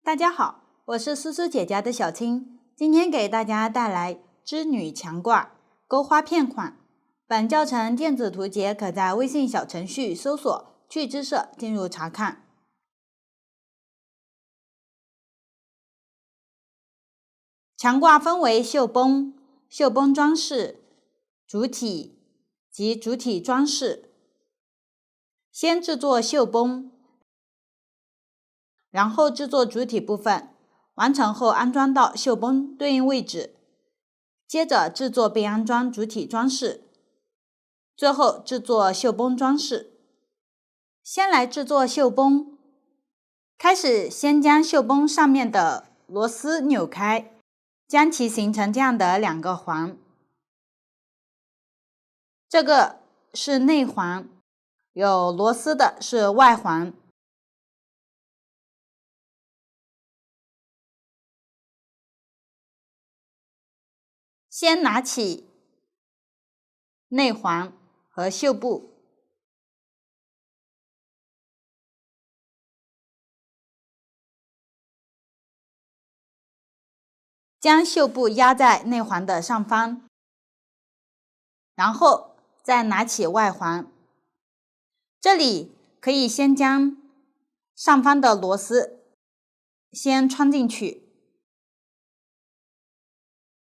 大家好，我是苏苏姐家的小青，今天给大家带来织女墙挂钩花片款。本教程电子图解可在微信小程序搜索“趣之社”进入查看。墙挂分为绣绷、绣绷装饰、主体及主体装饰。先制作绣绷，然后制作主体部分，完成后安装到绣绷对应位置，接着制作并安装主体装饰，最后制作绣绷装饰。先来制作绣绷，开始先将绣绷上面的螺丝扭开，将其形成这样的两个环，这个是内环，有螺丝的是外环。先拿起内环和绣布，将绣布压在内环的上方，然后再拿起外环。这里可以先将上方的螺丝先穿进去，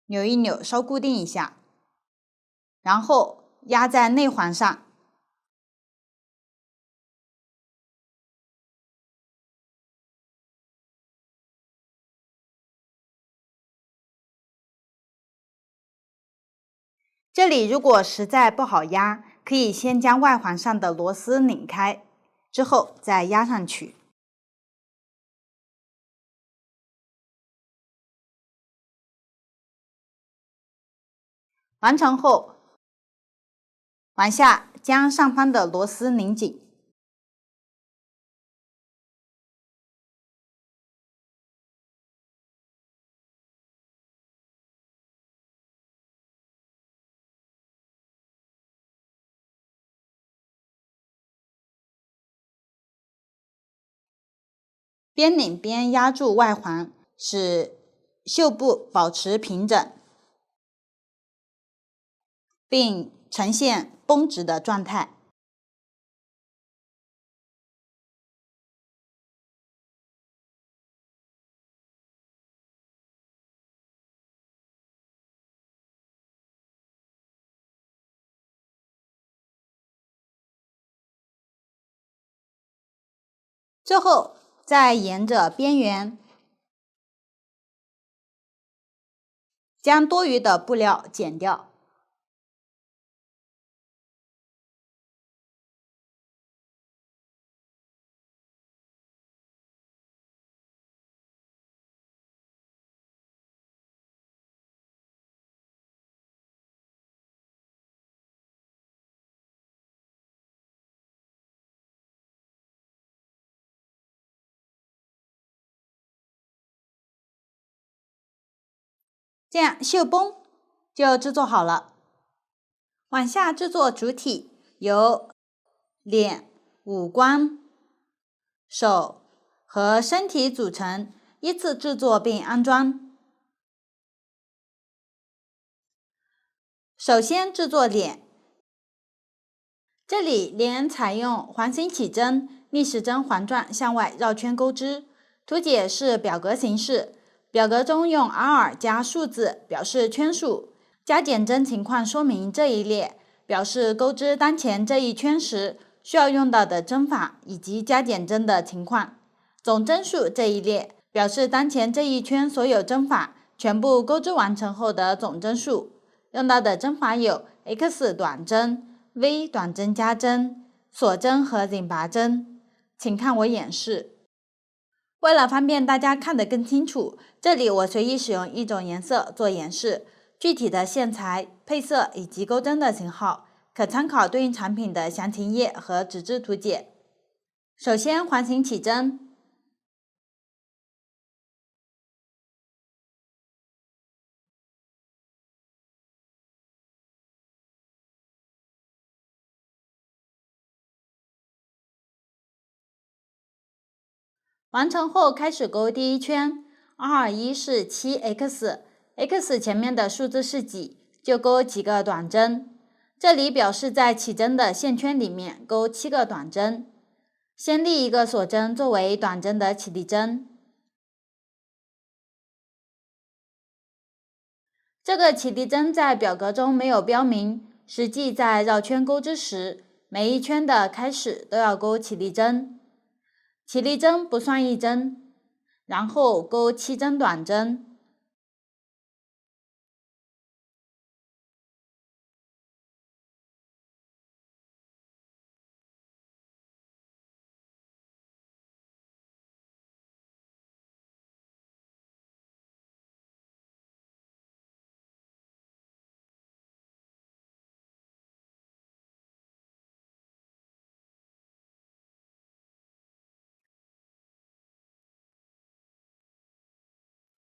扭一扭，稍固定一下，然后压在内环上。这里如果实在不好压，可以先将外环上的螺丝拧开，之后再压上去。完成后，往下将上方的螺丝拧紧。边拧边压住外环，使绣布保持平整，并呈现绷直的状态。最后再沿着边缘将多余的布料剪掉。这样绣绷就制作好了。往下制作主体，由脸、五官、手和身体组成，依次制作并安装。首先制作脸，这里脸采用环形起针、逆时针环状向外绕圈钩织，图解是表格形式，表格中用 R 加数字表示圈数，加减针情况说明这一列，表示钩织当前这一圈时需要用到的针法以及加减针的情况。总针数这一列，表示当前这一圈所有针法全部钩织完成后的总针数。用到的针法有 X 短针、V 短针加针、锁针和拧拔针，请看我演示。为了方便大家看得更清楚，这里我随意使用一种颜色做演示，具体的线材、配色以及钩针的型号，可参考对应产品的详情页和纸质图解。首先环形起针，完成后开始勾第一圈，221是 7x，x 前面的数字是几，就勾几个短针。这里表示在起针的线圈里面勾7个短针，先立一个锁针作为短针的起立针。这个起立针在表格中没有标明，实际在绕圈钩织时，每一圈的开始都要勾起立针。起立针不算一针，然后勾7针短针。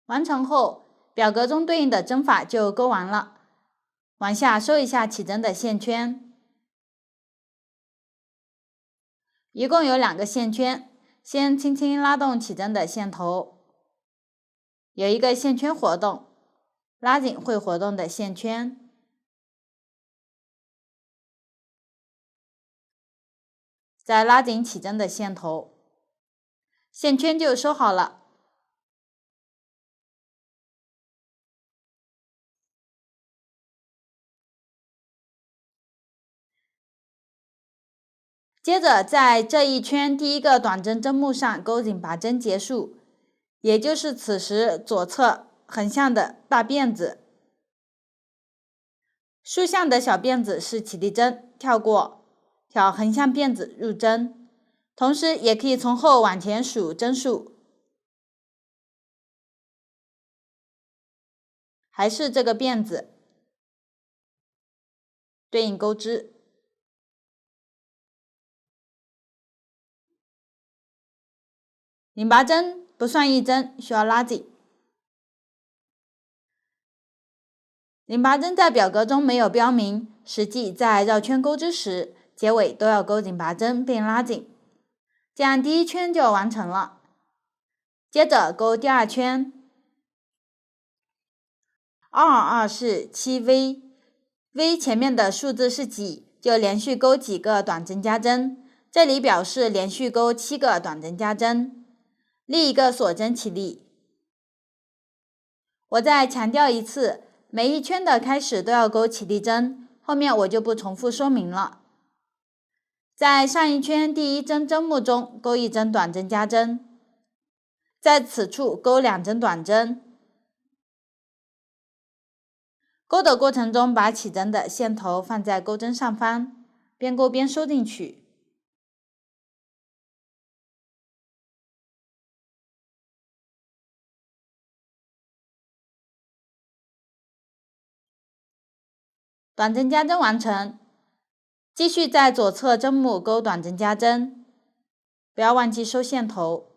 完成后，表格中对应的针法就勾完了。往下收一下起针的线圈，一共有2个线圈，先轻轻拉动起针的线头，有一个线圈活动，拉紧会活动的线圈，再拉紧起针的线头，线圈就收好了。接着在这一圈第一个短针针目上勾紧拔针结束，也就是此时左侧横向的大辫子，竖向的小辫子是起立针，跳过，挑横向辫子入针，同时也可以从后往前数针数，还是这个辫子，对应钩织。拧拔针不算一针，需要拉紧。拧拔针在表格中没有标明，实际在绕圈钩织时，结尾都要勾紧拔针并拉紧，这样第一圈就完成了。接着勾第2圈，222是 7V，V 前面的数字是几，就连续勾几个短针加针，这里表示连续勾7个短针加针，立一个锁针起立。我再强调一次，每一圈的开始都要勾起立针，后面我就不重复说明了。在上一圈第1针针目中勾1针短针加针，在此处勾2针短针。勾的过程中，把起针的线头放在钩针上方，边勾边收进去。短针加针完成，继续在左侧针目勾短针加针，不要忘记收线头。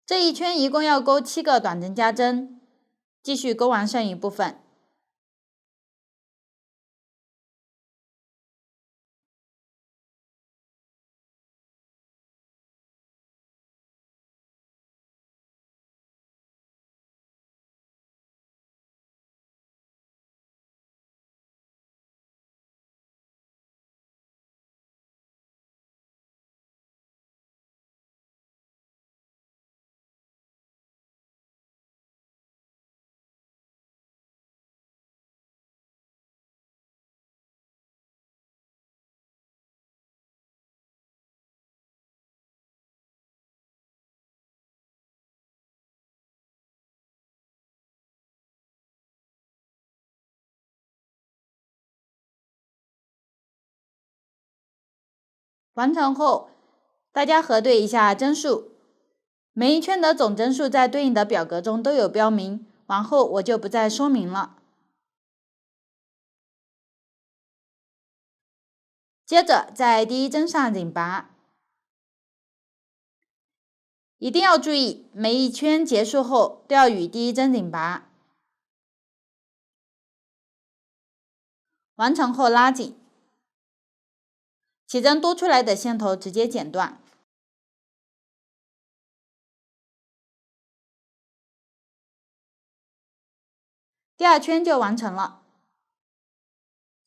这一圈一共要勾7个短针加针，继续勾完剩余部分。完成后，大家核对一下针数，每一圈的总针数在对应的表格中都有标明，往后我就不再说明了。接着在第1针上拧拔，一定要注意，每一圈结束后都要与第1针拧拔。完成后拉紧，起针多出来的线头直接剪断。第二圈就完成了。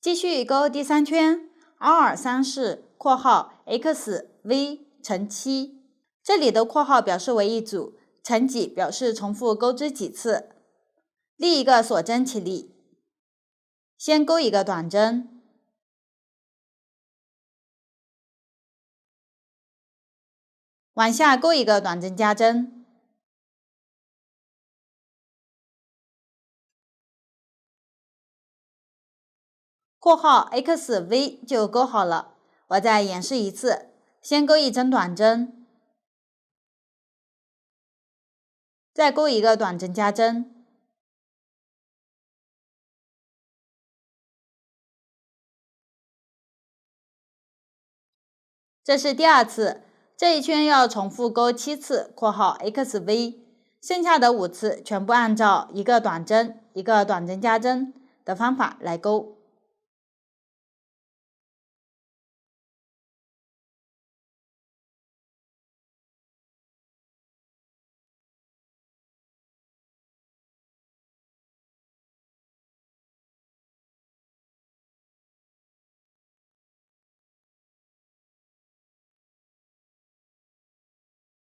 继续钩第三圈 ，R3是括号 xv 乘7，这里的括号表示为一组，乘几表示重复钩织几次。立一个锁针起立，先钩一个短针，往下钩一个短针加针，括号 xv 就钩好了。我再演示一次，先钩一针短针，再钩一个短针加针，这是第二次。这一圈要重复钩7次，括号 xv， 剩下的5次全部按照一个短针、一个短针加针的方法来钩。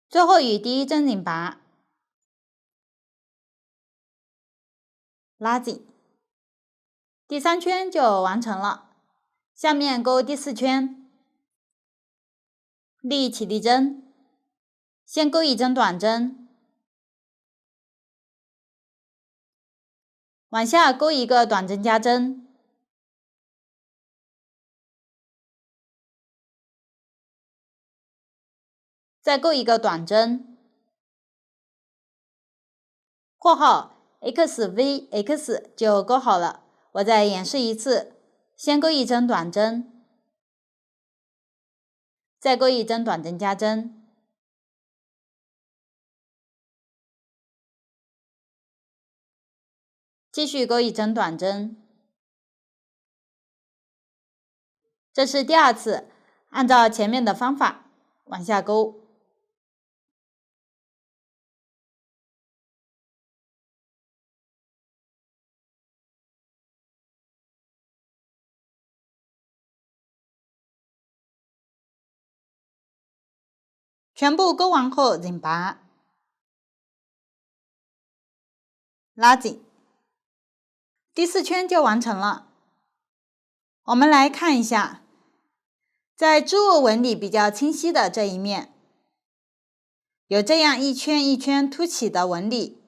最后与第一针拧拔，拉紧，第3圈就完成了。下面钩第4圈，立起立针，先钩一针短针，往下钩一个短针加针，再钩一个短针，括号 xvx 就钩好了。我再演示一次，先钩一针短针，再钩一针短针加针，继续钩一针短针。这是第2次，按照前面的方法往下钩。全部钩完后拧拔，拉紧，第4圈就完成了。我们来看一下，在织物纹理比较清晰的这一面，有这样一圈一圈凸起的纹理，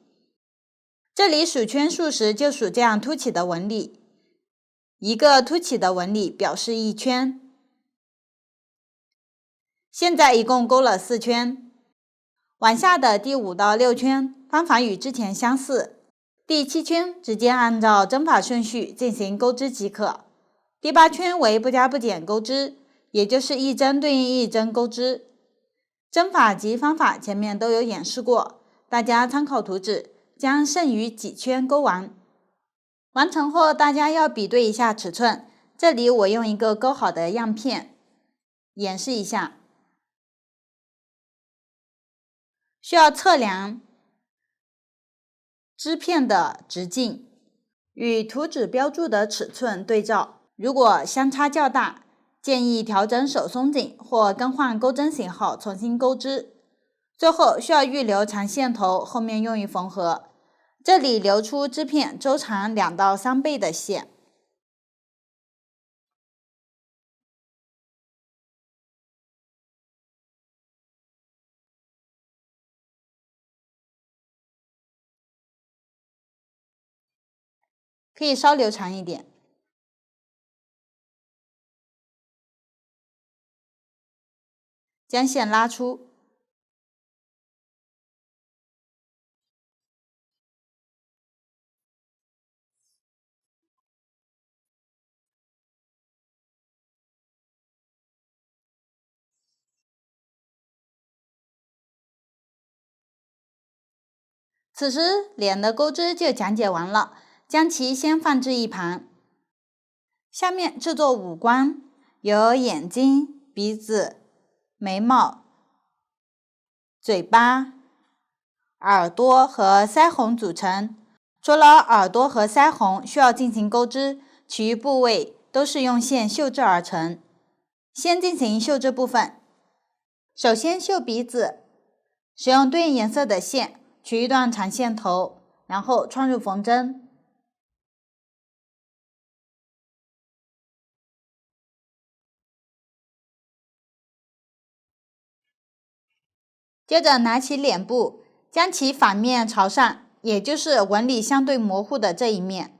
这里数圈数时就数这样凸起的纹理，一个凸起的纹理表示一圈。现在一共钩了4圈，往下的第5到6圈方法与之前相似，第7圈直接按照针法顺序进行钩织即可。第8圈为不加不减钩织，也就是一针对应一针钩织。针法及方法前面都有演示过，大家参考图纸，将剩余几圈钩完。完成后大家要比对一下尺寸，这里我用一个钩好的样片演示一下。需要测量织片的直径，与图纸标注的尺寸对照，如果相差较大，建议调整手松紧或更换钩针型号重新钩织。最后需要预留长线头，后面用于缝合，这里留出织片周长2到3倍的线。可以稍留长一点。将线拉出，此时脸的钩织就讲解完了，将其先放置一旁。下面制作五官，由眼睛、鼻子、眉毛、嘴巴、耳朵和腮红组成。除了耳朵和腮红需要进行钩织，其余部位都是用线绣制而成。先进行绣制部分，首先绣鼻子，使用对应颜色的线取一段长线头，然后穿入缝针。接着拿起脸部，将其反面朝上，也就是纹理相对模糊的这一面，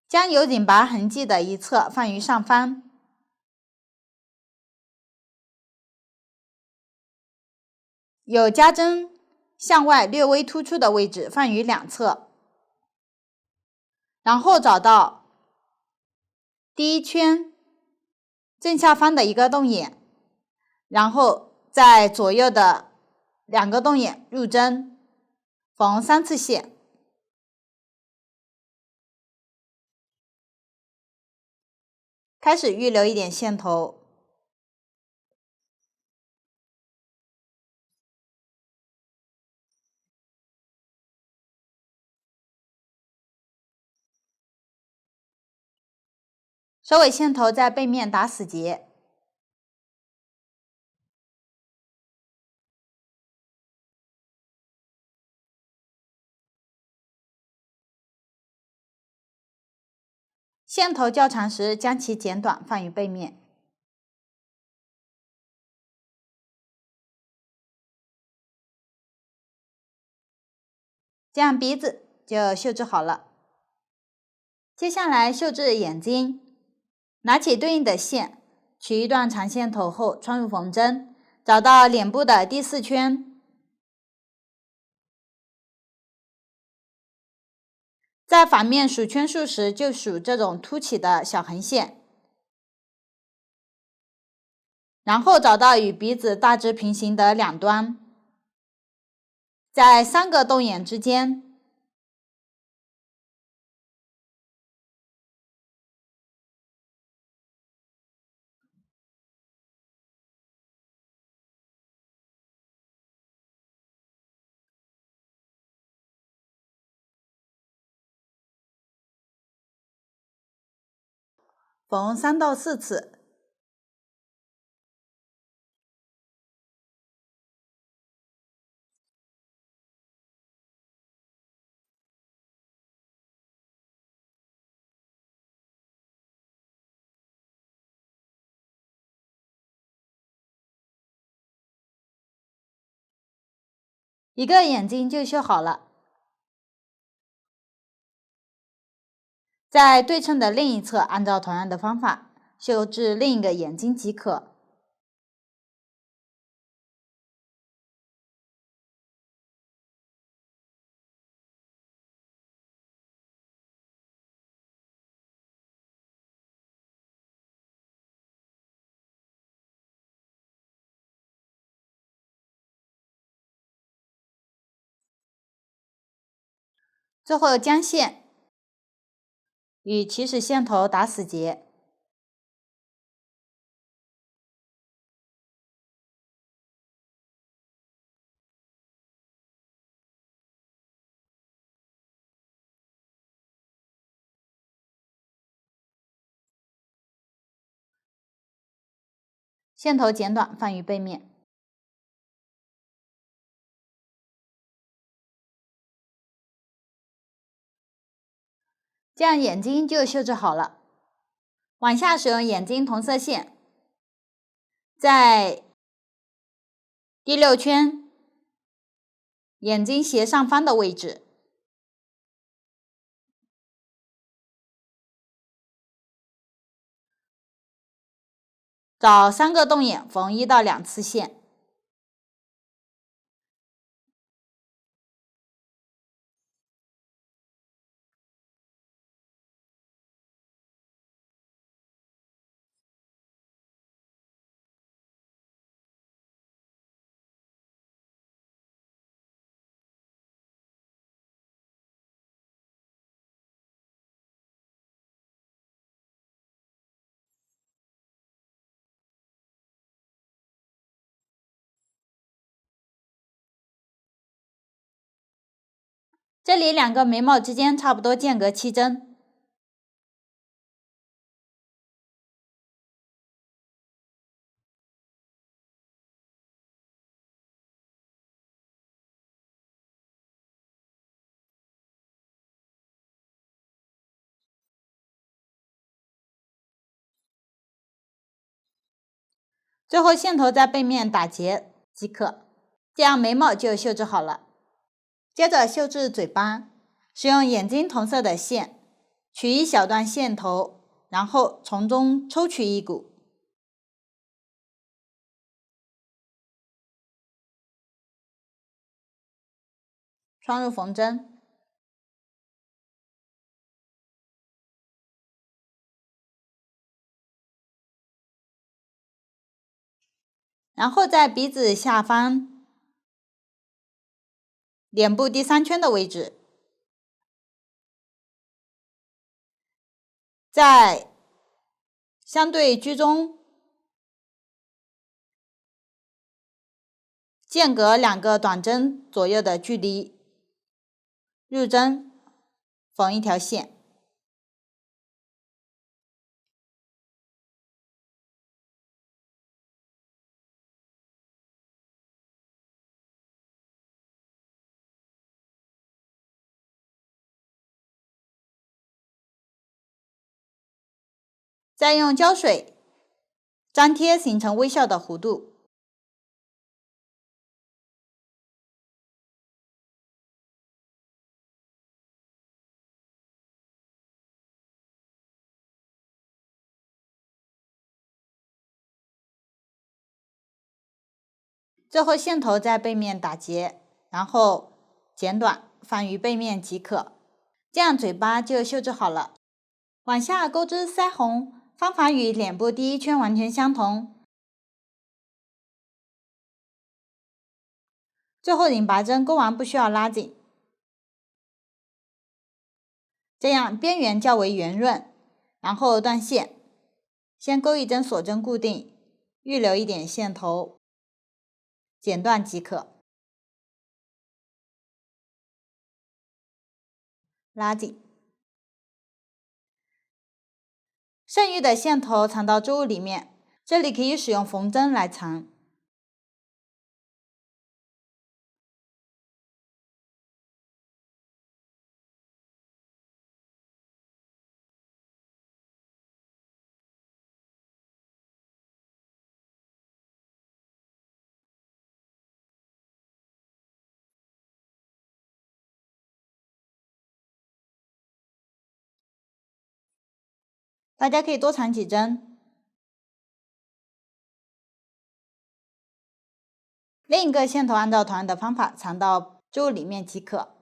将有拧拔痕迹的一侧放于上方，有夹针向外略微突出的位置放于两侧，然后找到第一圈正下方的一个洞眼，然后在左右的两个洞眼入针，缝3次线。开始预留一点线头，收尾线头在背面打死结。线头较长时，将其剪短放于背面。这样鼻子就绣制好了。接下来绣制眼睛，拿起对应的线，取一段长线头后穿入缝针，找到脸部的第4圈，在反面数圈数时就数这种凸起的小横线，然后找到与鼻子大致平行的两端，在3个洞眼之间缝3到4次。一个眼睛就绣好了，在对称的另一侧按照同样的方法绣制另一个眼睛即可。最后将线与起始线头打死结，线头剪短放于背面。这样眼睛就绣制好了。往下使用眼睛同色线，在第6圈眼睛斜上方的位置，找3个洞眼缝1到2次线。这里两个眉毛之间差不多间隔7针。最后线头在背面打结即可，这样眉毛就绣制好了。接着绣制嘴巴，使用眼睛同色的线，取一小段线头，然后从中抽取一股，穿入缝针，然后在鼻子下方脸部第3圈的位置，在相对居中间隔2个短针左右的距离入针，缝一条线。再用胶水粘贴形成微笑的弧度。最后线头在背面打结，然后剪短放于背面即可。这样嘴巴就绣制好了。往下钩织腮红，方法与脸部第1圈完全相同。最后引拔针钩完不需要拉紧，这样边缘较为圆润。然后断线，先钩一针锁针固定，预留一点线头，剪断即可。拉紧，剩余的线头藏到织物里面，这里可以使用缝针来藏。大家可以多藏几针。另一个线头按照同样的方法藏到织物里面即可。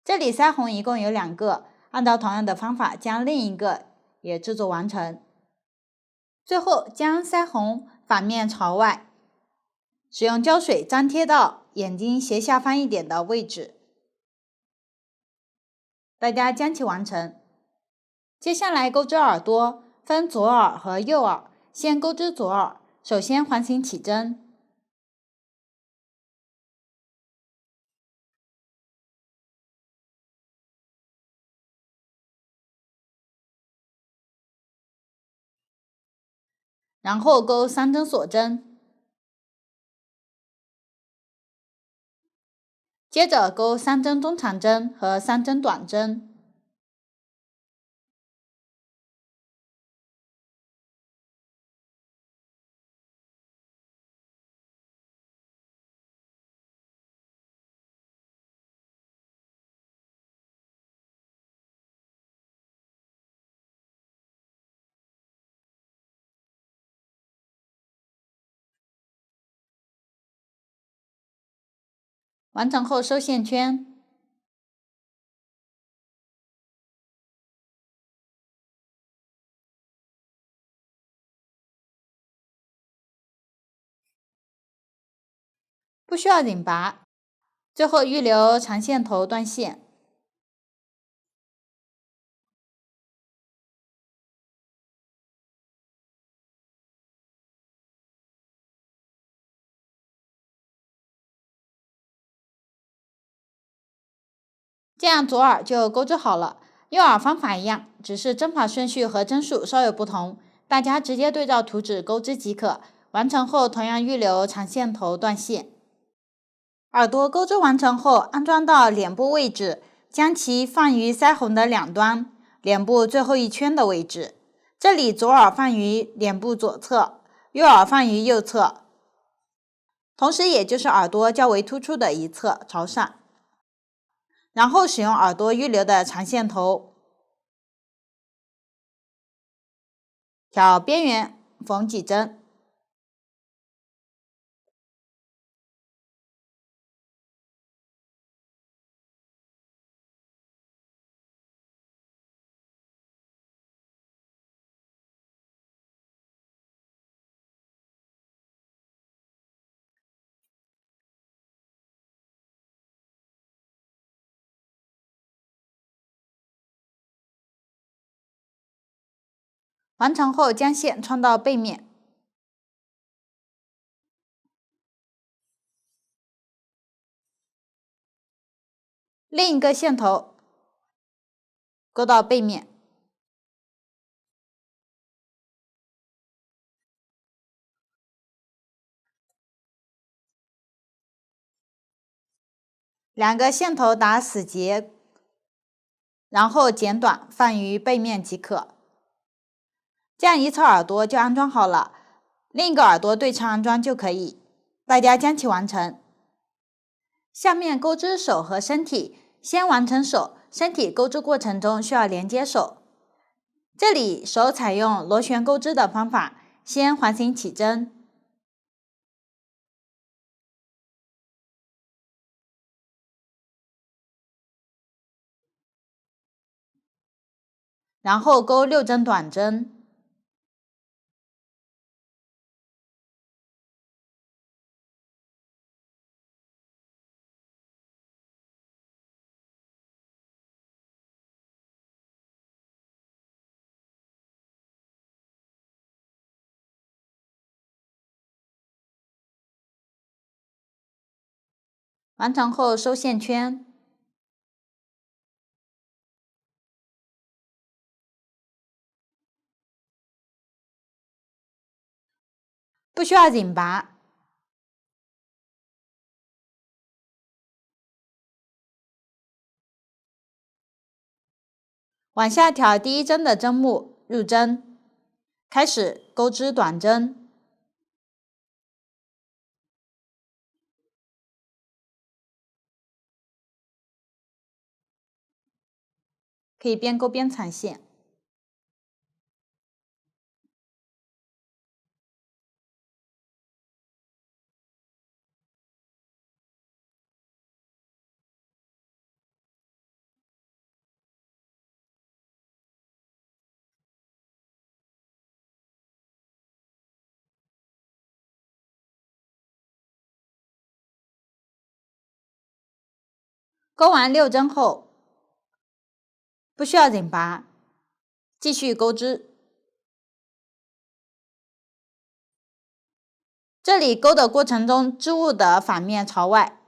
这里腮红一共有2个，按照同样的方法将另一个也制作完成。最后将腮红反面朝外，使用胶水粘贴到眼睛斜下方一点的位置。大家将其完成。接下来钩织耳朵，分左耳和右耳，先钩织左耳。首先环形起针，然后钩3针锁针，接着钩3针中长针和3针短针。完成后收线圈，不需要引拔。最后预留长线头断线。这样左耳就钩织好了。右耳方法一样，只是针法顺序和针数稍有不同，大家直接对照图纸钩织即可。完成后同样预留长线头断线。耳朵钩织完成后，安装到脸部位置，将其放于腮红的两端，脸部最后一圈的位置。这里左耳放于脸部左侧，右耳放于右侧，同时也就是耳朵较为突出的一侧朝上。然后使用耳朵预留的长线头，挑边缘缝几针。完成后将线穿到背面，另一个线头勾到背面，两个线头打死结，然后剪短放于背面即可。这样一侧耳朵就安装好了，另一个耳朵对称安装就可以。大家将其完成。下面钩织手和身体，先完成手，身体钩织过程中需要连接手。这里手采用螺旋钩织的方法，先环形起针，然后钩6针短针，完成后收线圈，不需要紧拔。往下挑第一针的针目，入针，开始钩织短针，可以边钩边缠线。钩完6针后，不需要紧拔，继续钩织。这里钩的过程中，织物的反面朝外。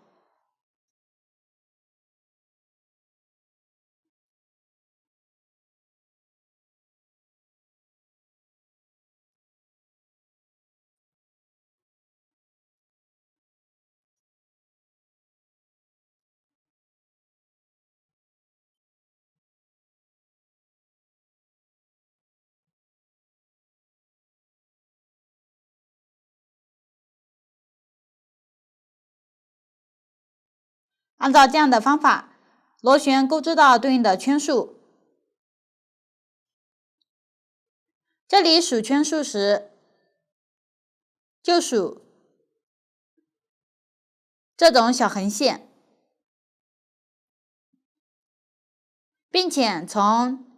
按照这样的方法，螺旋钩织到对应的圈数。这里数圈数时，就数这种小横线，并且从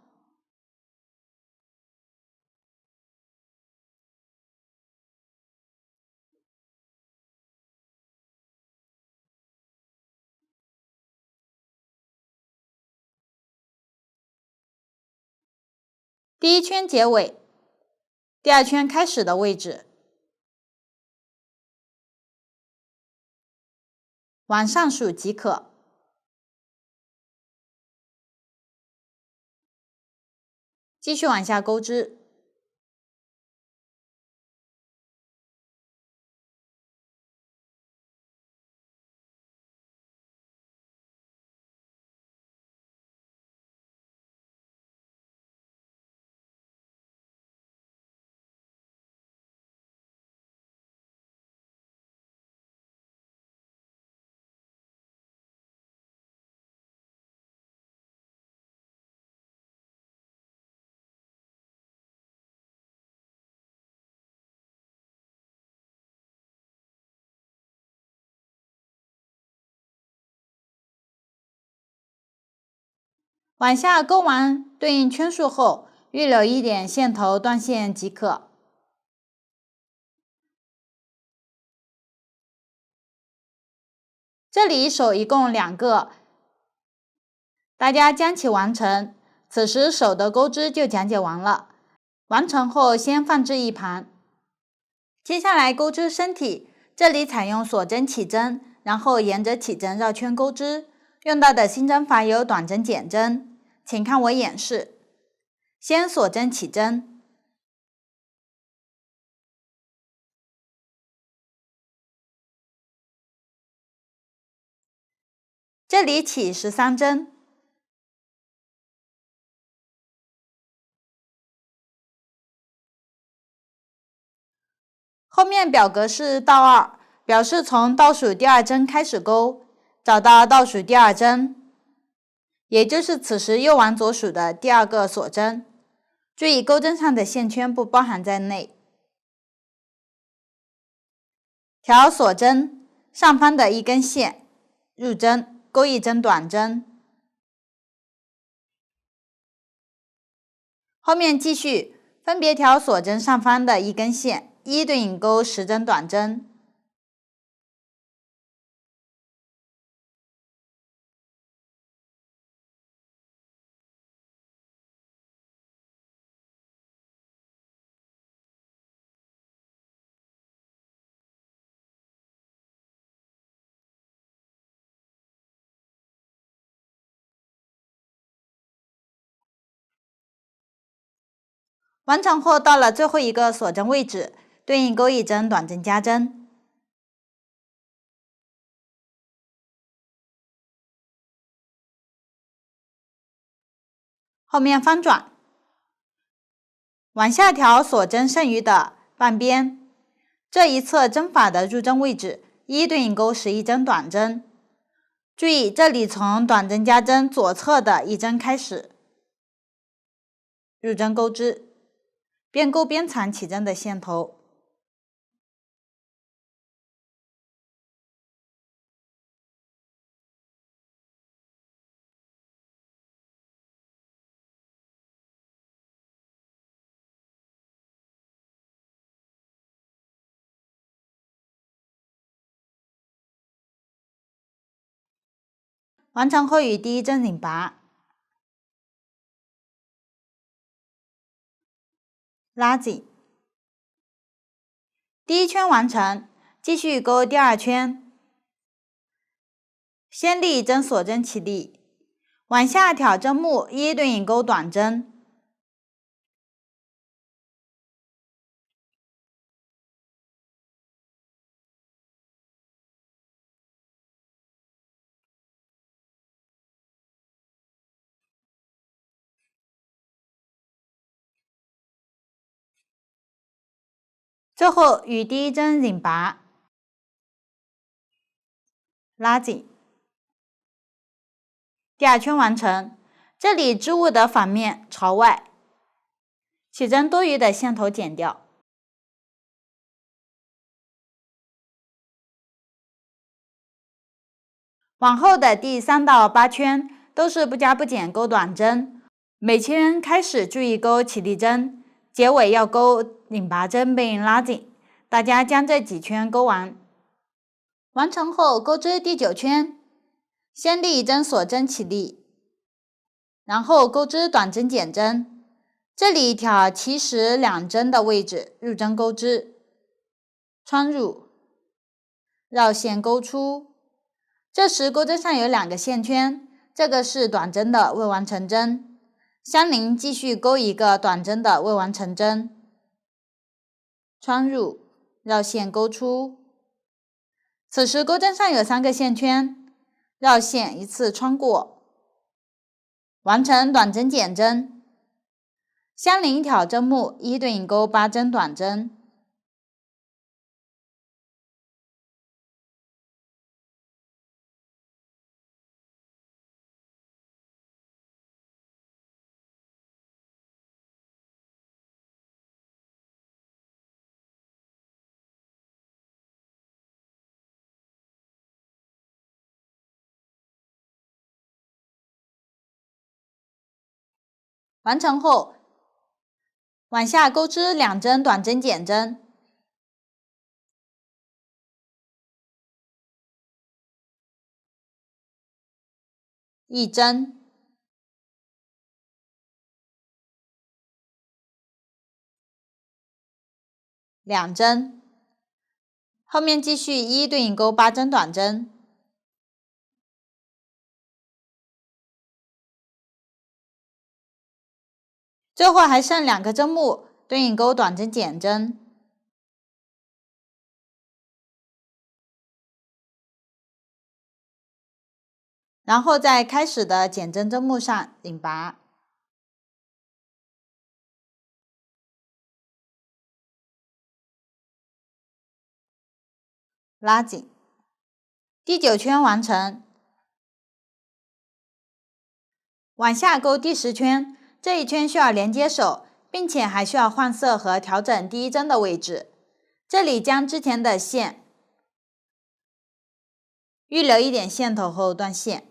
第一圈结尾、第二圈开始的位置往上数即可。继续往下钩织。往下钩完对应圈数后，预留一点线头断线即可。这里手一共2个，大家将其完成。此时手的钩织就讲解完了，完成后先放置一旁。接下来钩织身体，这里采用锁针起针，然后沿着起针绕圈钩织。用到的新针法有短针、剪针，请看我演示。先锁针起针，这里起13针，后面表格是倒2，表示从倒数第2针开始钩，找到倒数第2针，也就是此时右往左数的第2个锁针。注意钩针上的线圈不包含在内。调锁针上方的一根线，入针，钩一针短针。后面继续分别调锁针上方的一根线，一一对应钩10针短针。完成后，到了最后一个锁针位置，对应钩一针短针加针。后面翻转，往下调锁针剩余的半边，这一侧针法的入针位置，一一对应钩11针短针。注意，这里从短针加针左侧的一针开始，入针钩织，边钩边藏起针的线头。完成后与第一针拧拔，拉紧。第一圈完成，继续钩第2圈。先立针锁针起立，往下挑针目，一一对应钩短针。最后与第一针拧拔，拉紧。第2圈完成，这里织物的反面朝外，起针多余的线头剪掉。往后的第3到8圈都是不加不减钩短针，每圈开始注意钩起立针，结尾要钩拧拔针并拉紧。大家将这几圈钩完。完成后钩织第9圈，先立针锁针起立，然后钩织短针剪针，这里挑起始2针的位置入针钩织，穿入，绕线钩出。这时钩针上有2个线圈，这个是短针的未完成针，相邻继续钩一个短针的未完成针，穿入，绕线钩出。此时钩针上有3个线圈，绕线一次穿过，完成短针减针。相邻挑针目一对应钩8针短针。完成后，往下钩织2针短针减针，1针，2针，后面继续一对应钩8针短针，最后还剩2个针目，对应钩短针减针，然后在开始的减针针目上引拔，拉紧，第9圈完成。往下钩第10圈，这一圈需要连接手，并且还需要换色和调整第1针的位置。这里将之前的线预留一点线头后断线，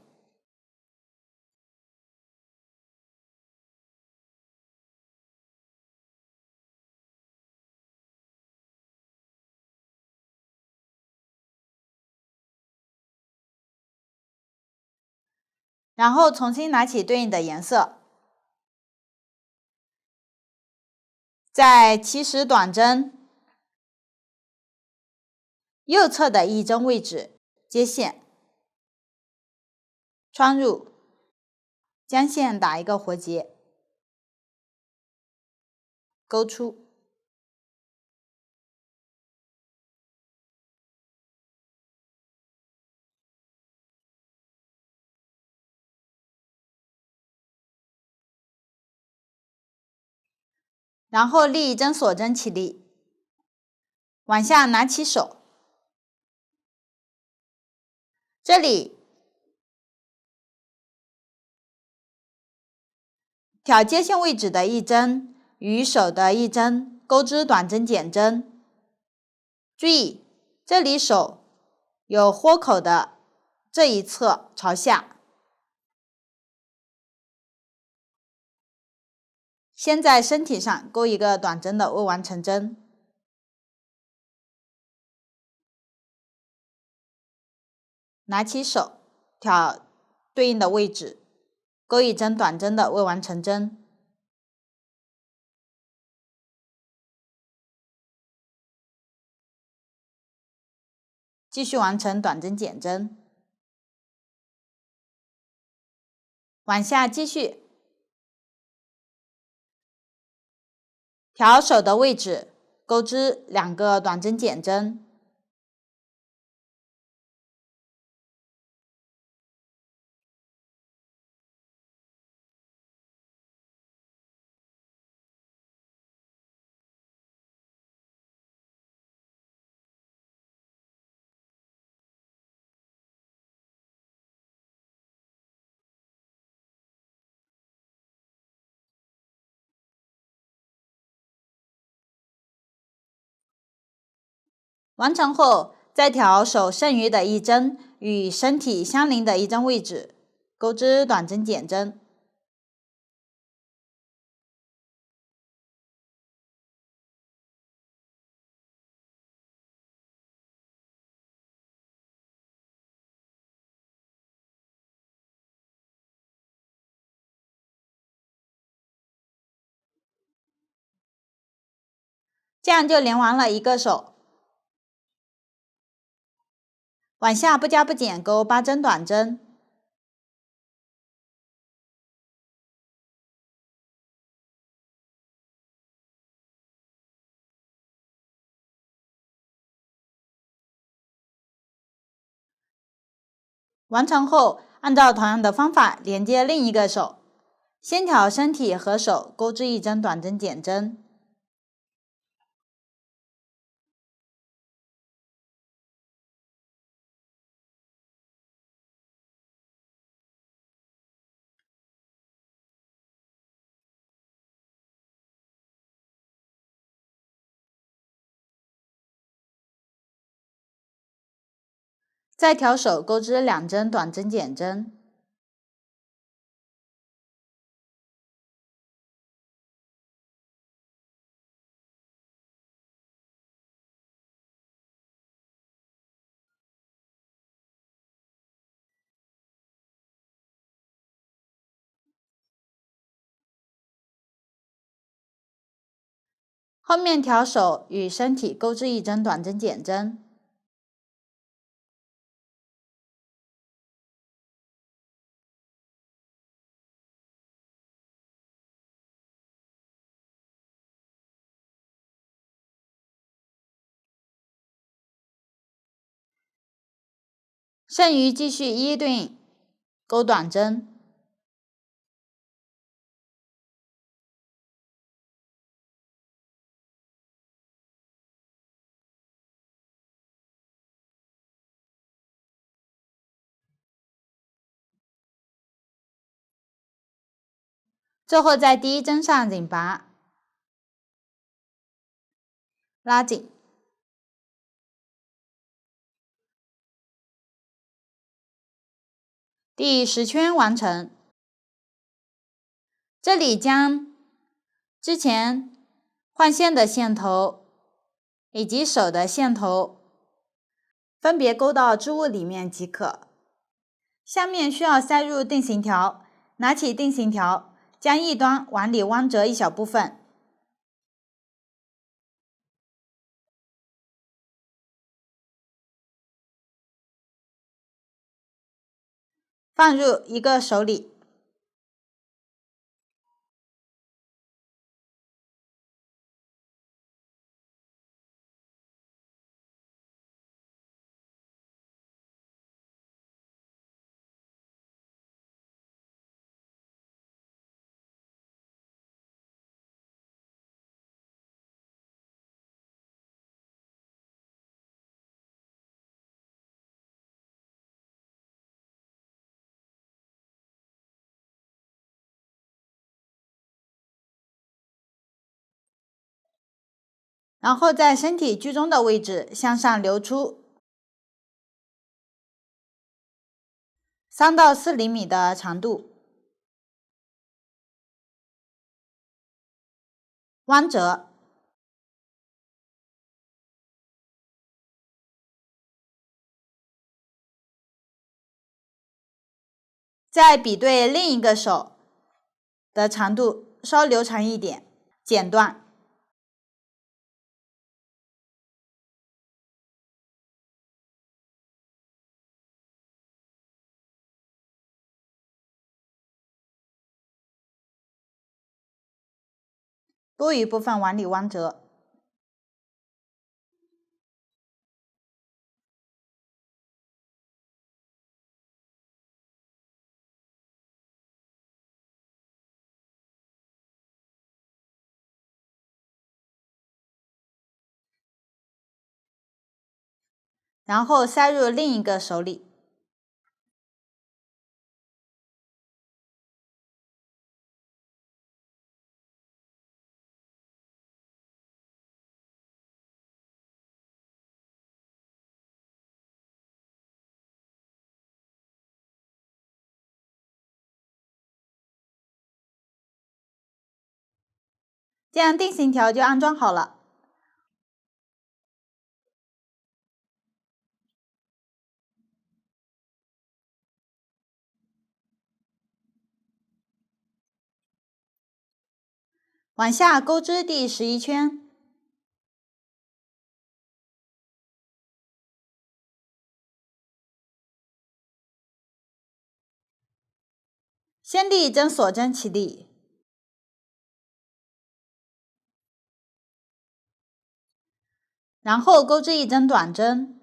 然后重新拿起对应的颜色，在起始短针右侧的1针位置接线，穿入，将线打一个活结，钩出，然后立1针锁针起立，往下拿起手，这里挑接线位置的1针与手的1针钩织短针减针，注意这里手有豁口的这一侧朝下，先在身体上钩一个短针的未完成针，拿起手挑对应的位置，钩1针短针的未完成针，继续完成短针减针，往下继续调手的位置，钩织2个短针减针，完成后再调手剩余的1针与身体相邻的1针位置，钩织短针减针，这样就连完了1个手。往下不加不减钩8针短针，完成后，按照同样的方法连接另一个手，先调身体和手钩织一针短针减针。再调手钩织2针短针减针。后面调手与身体钩织一针短针减针。剩余继续一对应钩短针。最后在第一针上紧拔，拉紧。第10圈完成。这里将之前换线的线头以及手的线头分别勾到织物里面即可。下面需要塞入定型条，拿起定型条，将一端往里弯折一小部分，放入一个手里。然后在身体居中的位置向上留出3到4厘米的长度，弯折。再比对另一个手的长度，稍留长一点，剪断。多余部分往里弯折。然后塞入另一个手里。这样定型条就安装好了。往下钩织第11圈。先立针锁针起立，然后钩织一针短针，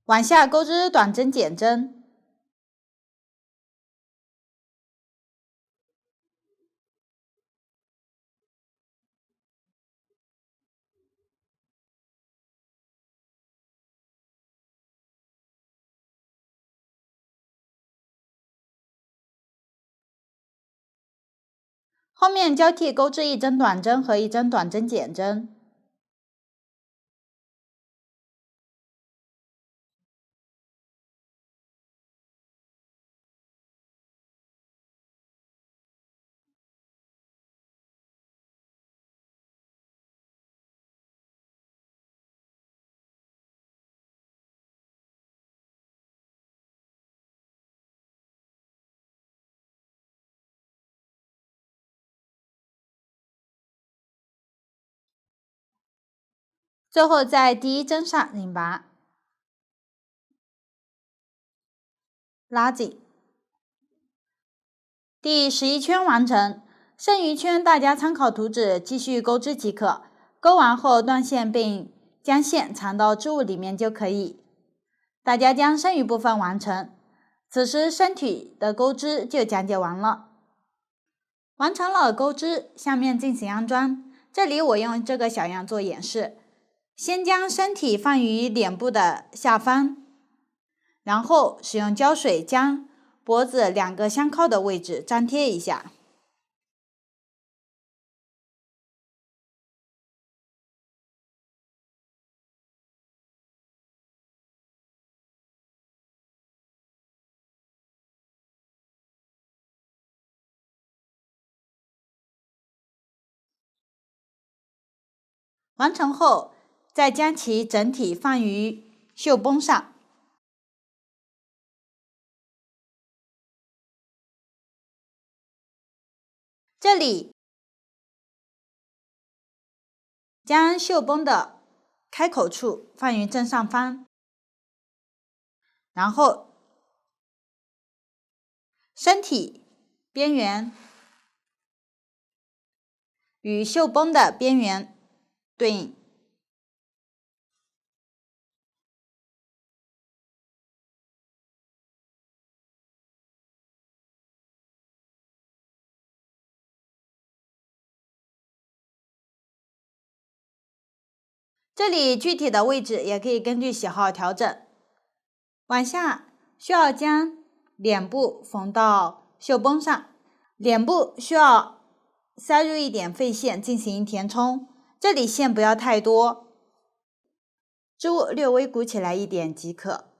往下钩织短针减针，后面交替钩织一针短针和一针短针减针。最后在第一针上拧拔，拉紧。第11圈完成，剩余圈大家参考图纸继续钩织即可。钩完后断线并将线藏到织物里面就可以。大家将剩余部分完成，此时身体的钩织就讲解完了。完成了钩织，下面进行安装。这里我用这个小样做演示。先将身体放于脸部的下方，然后使用胶水将脖子2个相靠的位置粘贴一下。完成后，再将其整体放于绣绷上。这里将绣绷的开口处放于正上方，然后身体边缘与绣绷的边缘对应。这里具体的位置也可以根据喜好调整。往下需要将脸部缝到绣绷上，脸部需要塞入一点废线进行填充，这里线不要太多，织物略微鼓起来一点即可。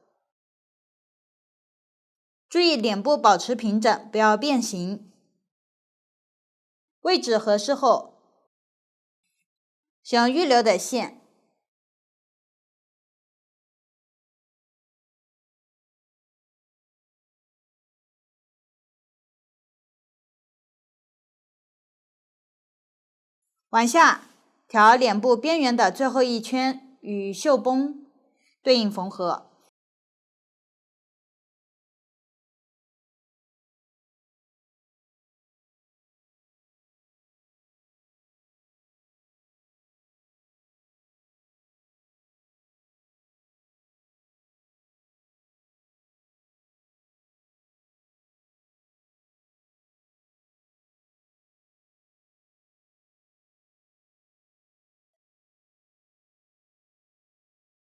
注意脸部保持平整，不要变形。位置合适后，使用预留的线往下调脸部边缘的最后一圈，与绣绷对应缝合。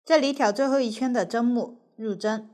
这里挑最后一圈的针目入针。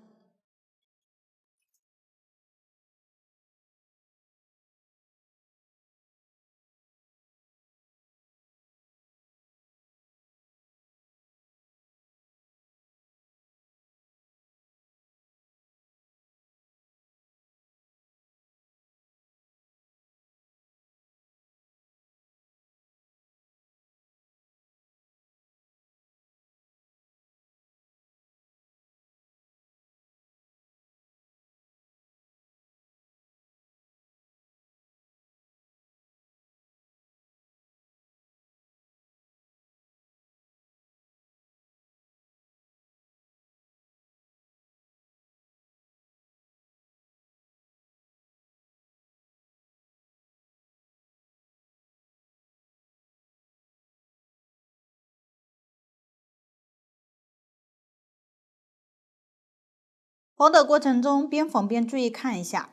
缝的过程中边缝边注意看一下，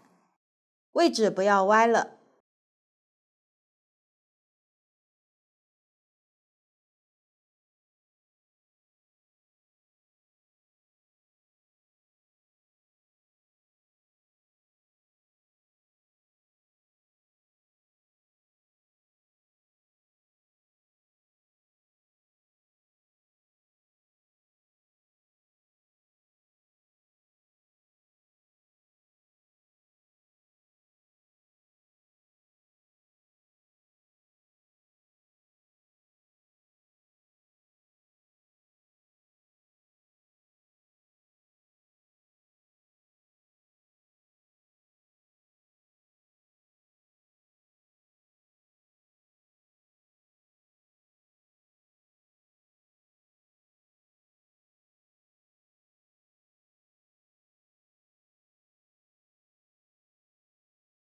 位置不要歪了。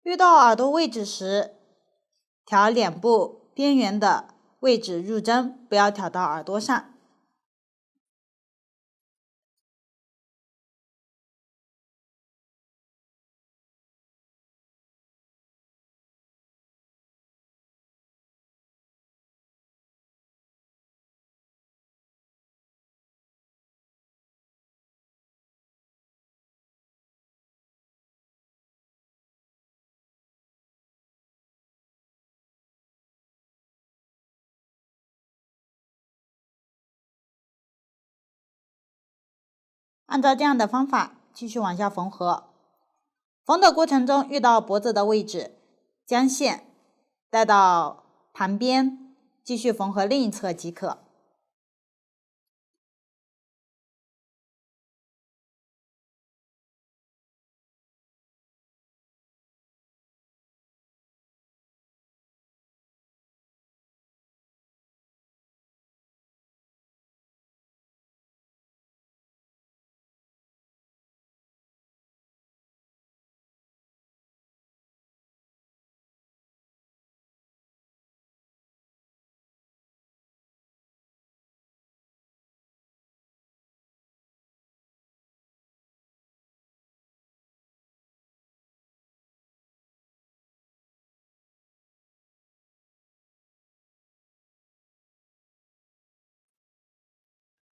遇到耳朵位置时，调脸部边缘的位置入针，不要调到耳朵上。按照这样的方法继续往下缝合。缝的过程中遇到脖子的位置，将线带到旁边，继续缝合另一侧即可。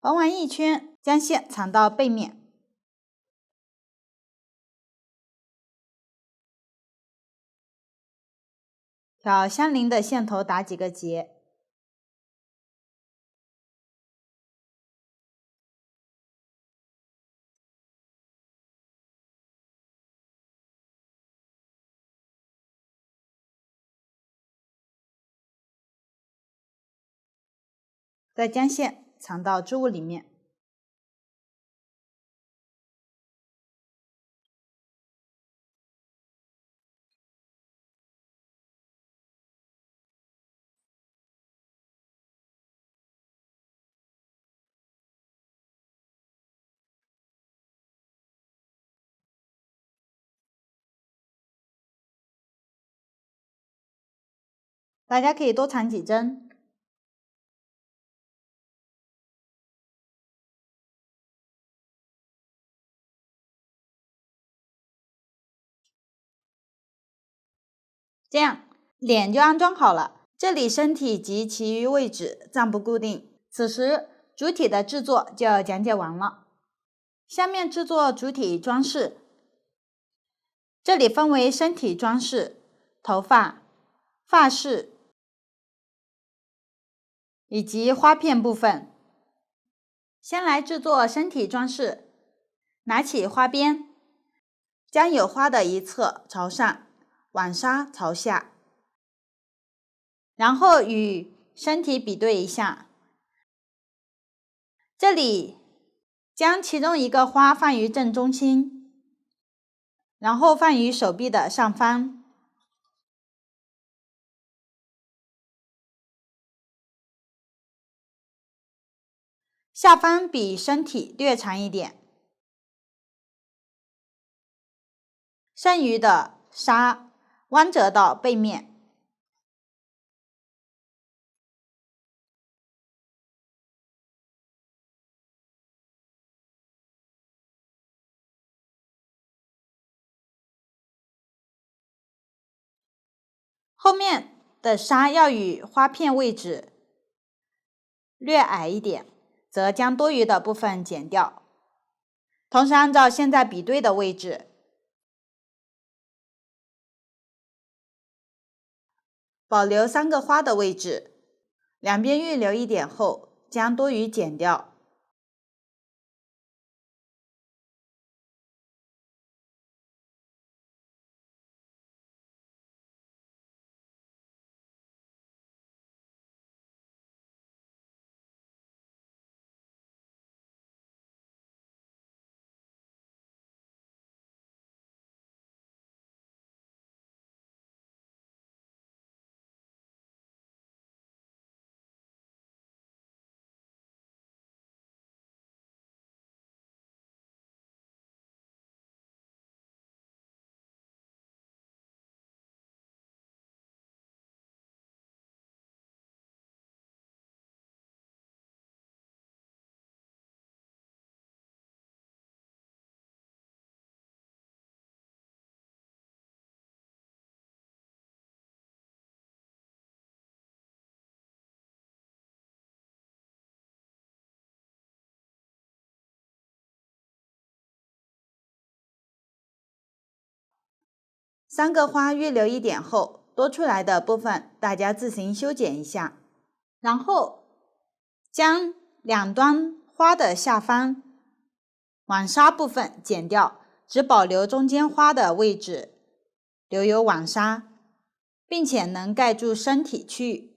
缝完一圈，将线藏到背面，挑相邻的线头打几个结，再将线藏到织物里面。大家可以多藏几针。这样脸就安装好了。这里身体及其余位置暂不固定，此时主体的制作就要讲解完了。下面制作主体装饰，这里分为身体装饰、头发、发饰以及花片部分。先来制作身体装饰，拿起花边，将有花的一侧朝上，网纱朝下，然后与身体比对一下。这里将其中一个花放于正中心，然后放于手臂的上方，下方比身体略长一点，剩余的纱弯折到背面。后面的纱要与花片位置略矮一点，则将多余的部分剪掉。同时按照现在比对的位置，保留3个花的位置，两边预留一点后，将多余剪掉。3个花预留一点后，多出来的部分大家自行修剪一下，然后将两端花的下方网纱部分剪掉，只保留中间花的位置，留有网纱，并且能盖住身体区域。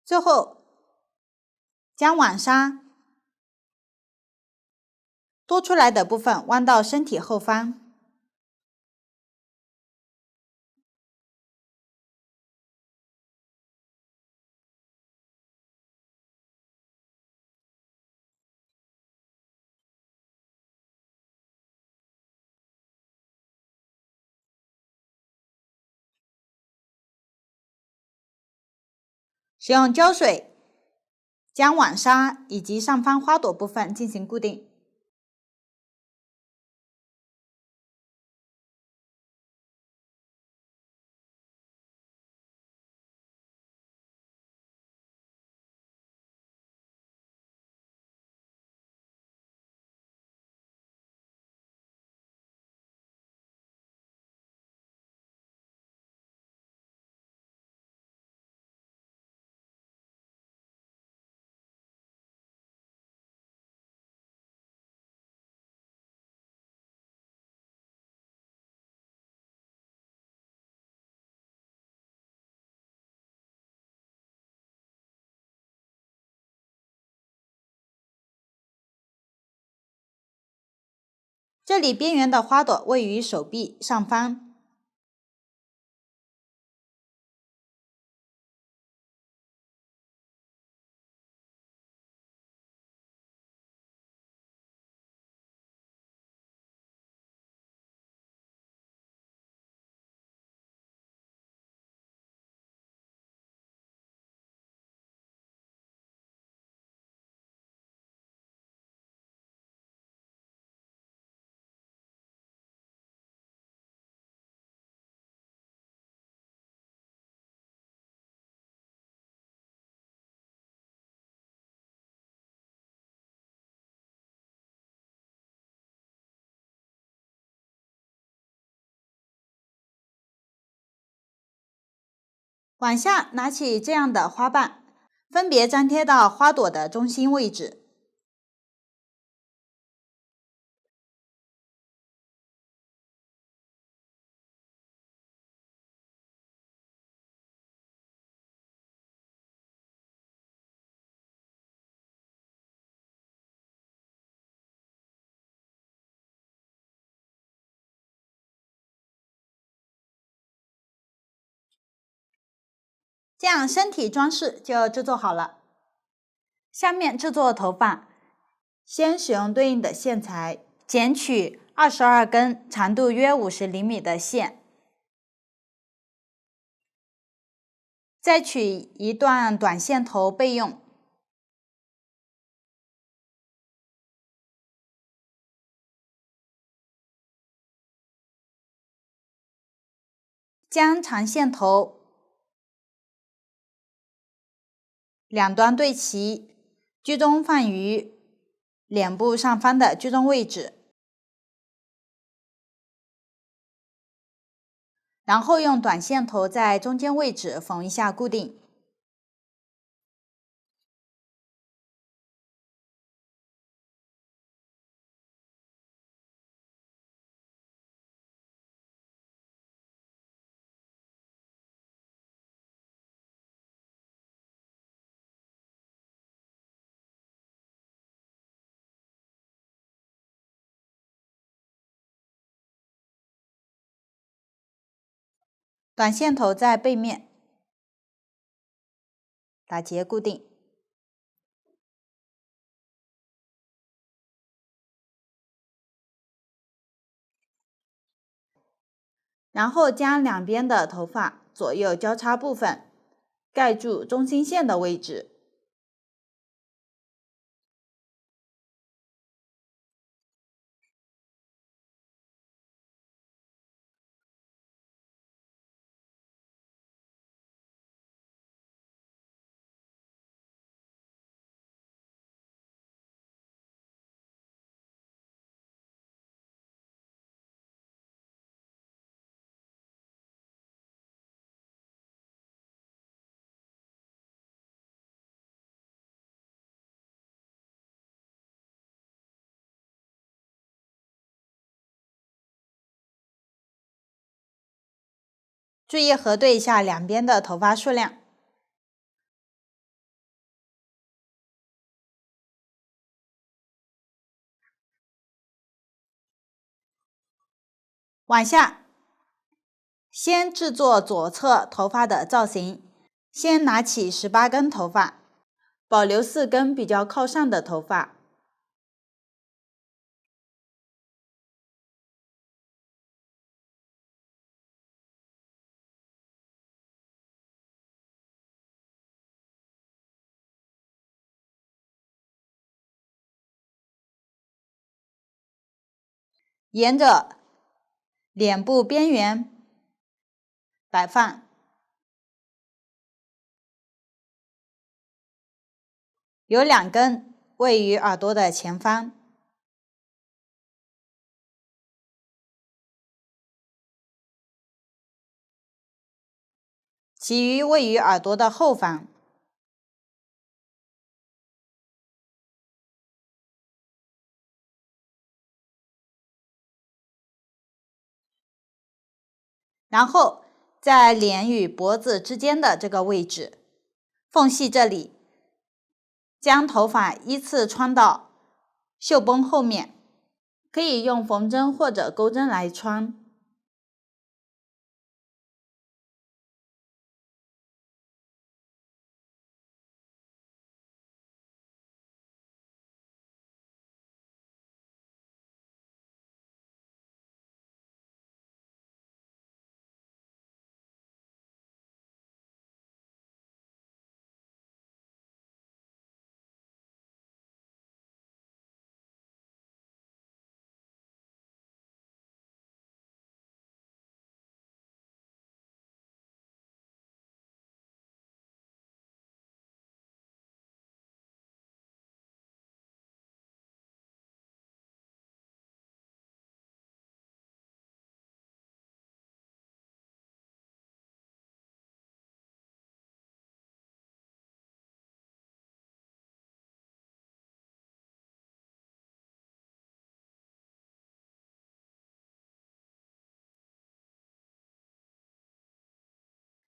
最后，将网纱多出来的部分弯到身体后方，使用胶水将网纱以及上方花朵部分进行固定。这里边缘的花朵位于手臂上方。往下拿起这样的花瓣，分别粘贴到花朵的中心位置。这样身体装饰就制作好了。下面制作头发，先使用对应的线材，剪取22根长度约50厘米的线，再取一段短线头备用。将长线头两端对齐，居中放于脸部上方的居中位置，然后用短线头在中间位置缝一下固定。短线头在背面打结固定，然后将两边的头发左右交叉部分盖住中心线的位置。注意核对一下两边的头发数量。往下，先制作左侧头发的造型。先拿起18根头发，保留4根比较靠上的头发。沿着脸部边缘摆放，有2根位于耳朵的前方，其余位于耳朵的后方。然后在脸与脖子之间的这个位置，缝隙这里，将头发依次穿到袖崩后面，可以用缝针或者钩针来穿。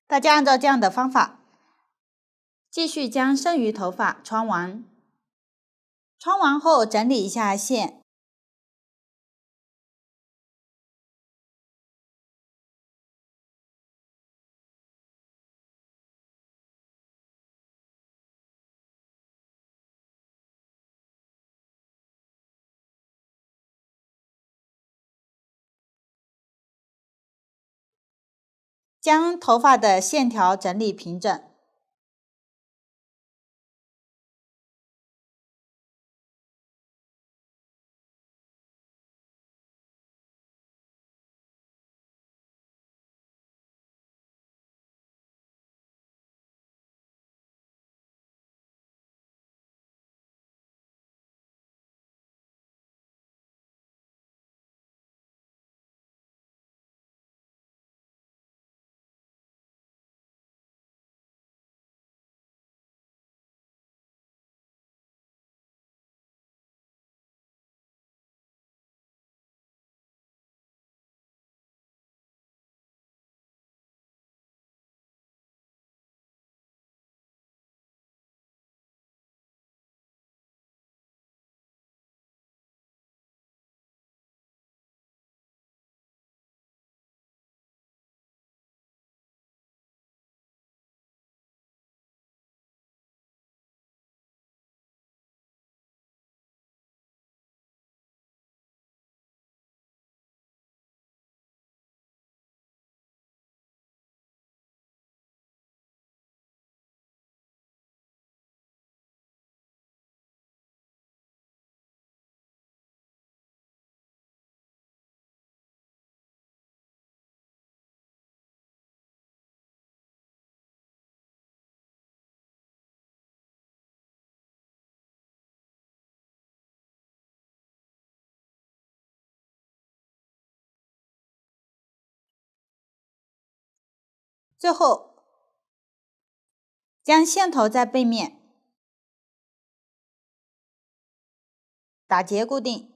大家按照这样的方法，继续将剩余头发穿完。穿完后整理一下线，将头发的线条整理平整。最后，将线头在背面打结固定。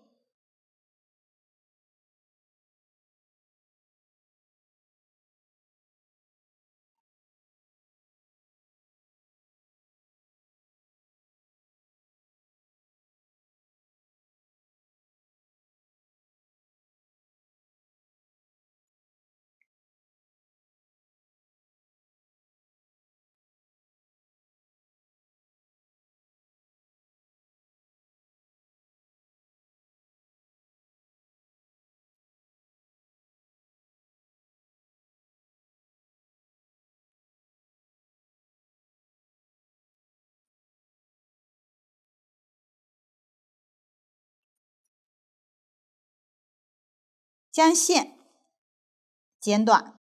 将线剪短。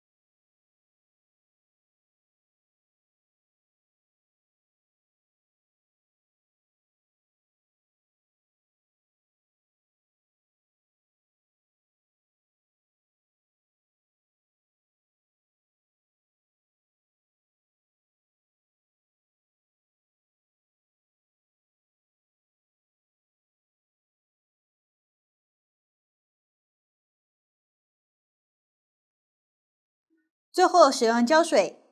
最后使用胶水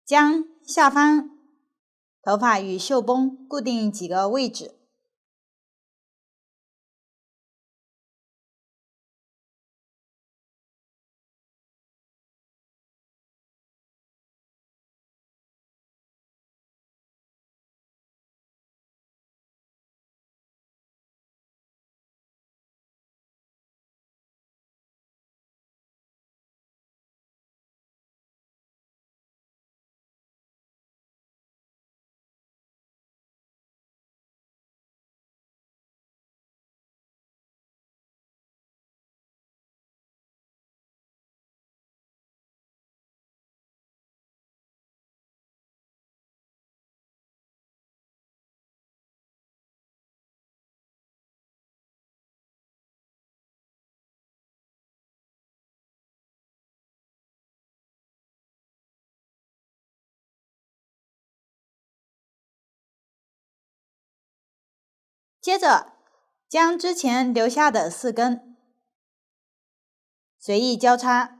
将下方头发与袖绷固定几个位置。接着将之前留下的4根随意交叉，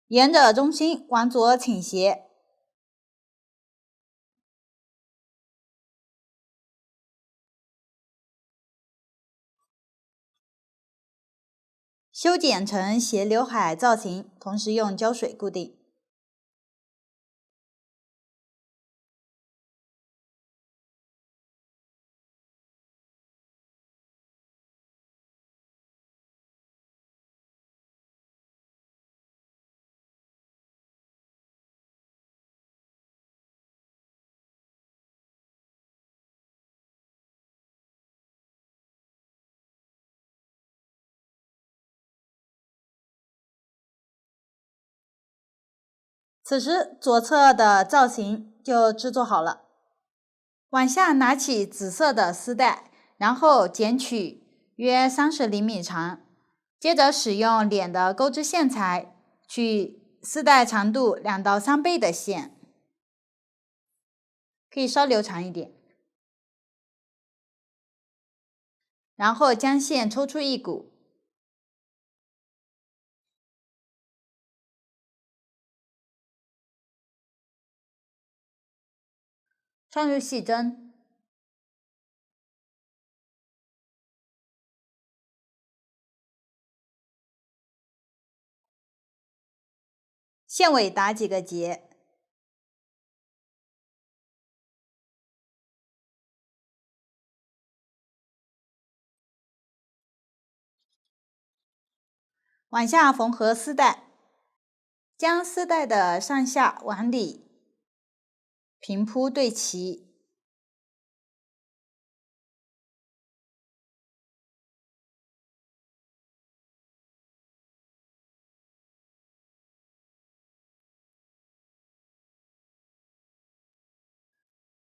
沿着中心往左倾斜。修剪成斜刘海造型，同时用胶水固定。此时左侧的造型就制作好了。往下拿起紫色的丝带，然后剪取约30厘米长，接着使用脸的钩织线材取丝带长度2到3倍的线，可以稍留长一点，然后将线抽出一股，放入细针，线尾打几个结，往下缝合丝带，将丝带的上下往里平铺对齐，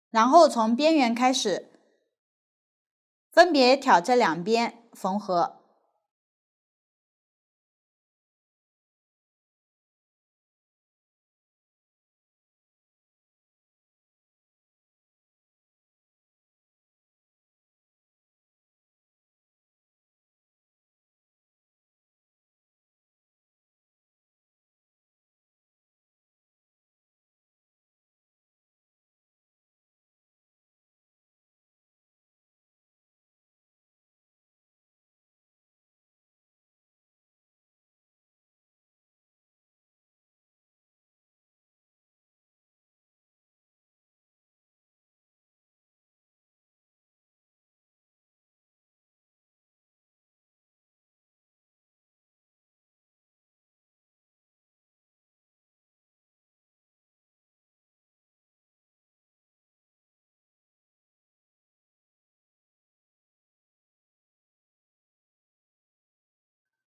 然后从边缘开始，分别挑这2边缝合。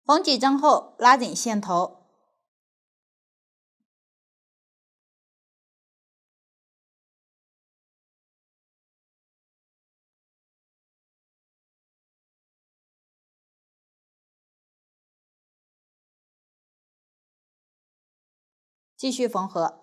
缝几针后，拉紧线头，继续缝合。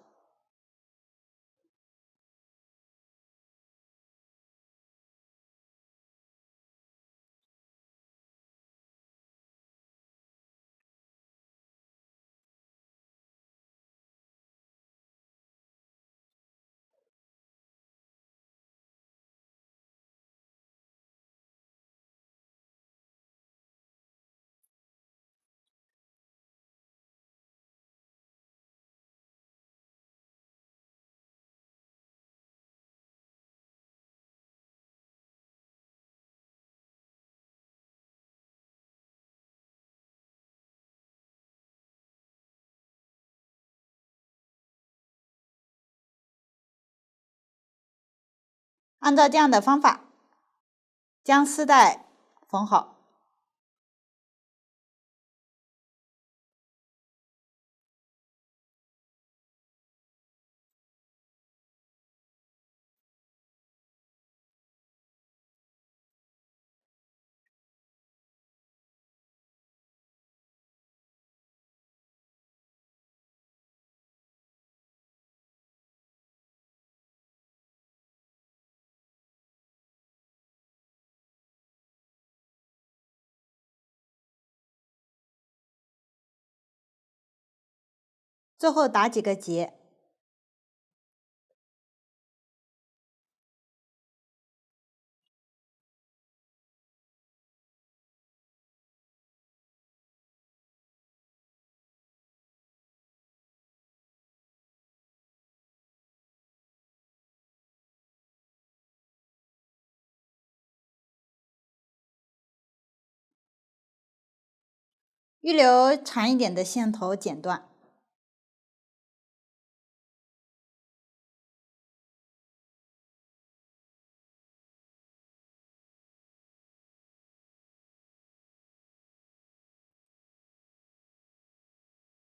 按照这样的方法，将丝带缝好。最后打几个结，预留长一点的线头剪断。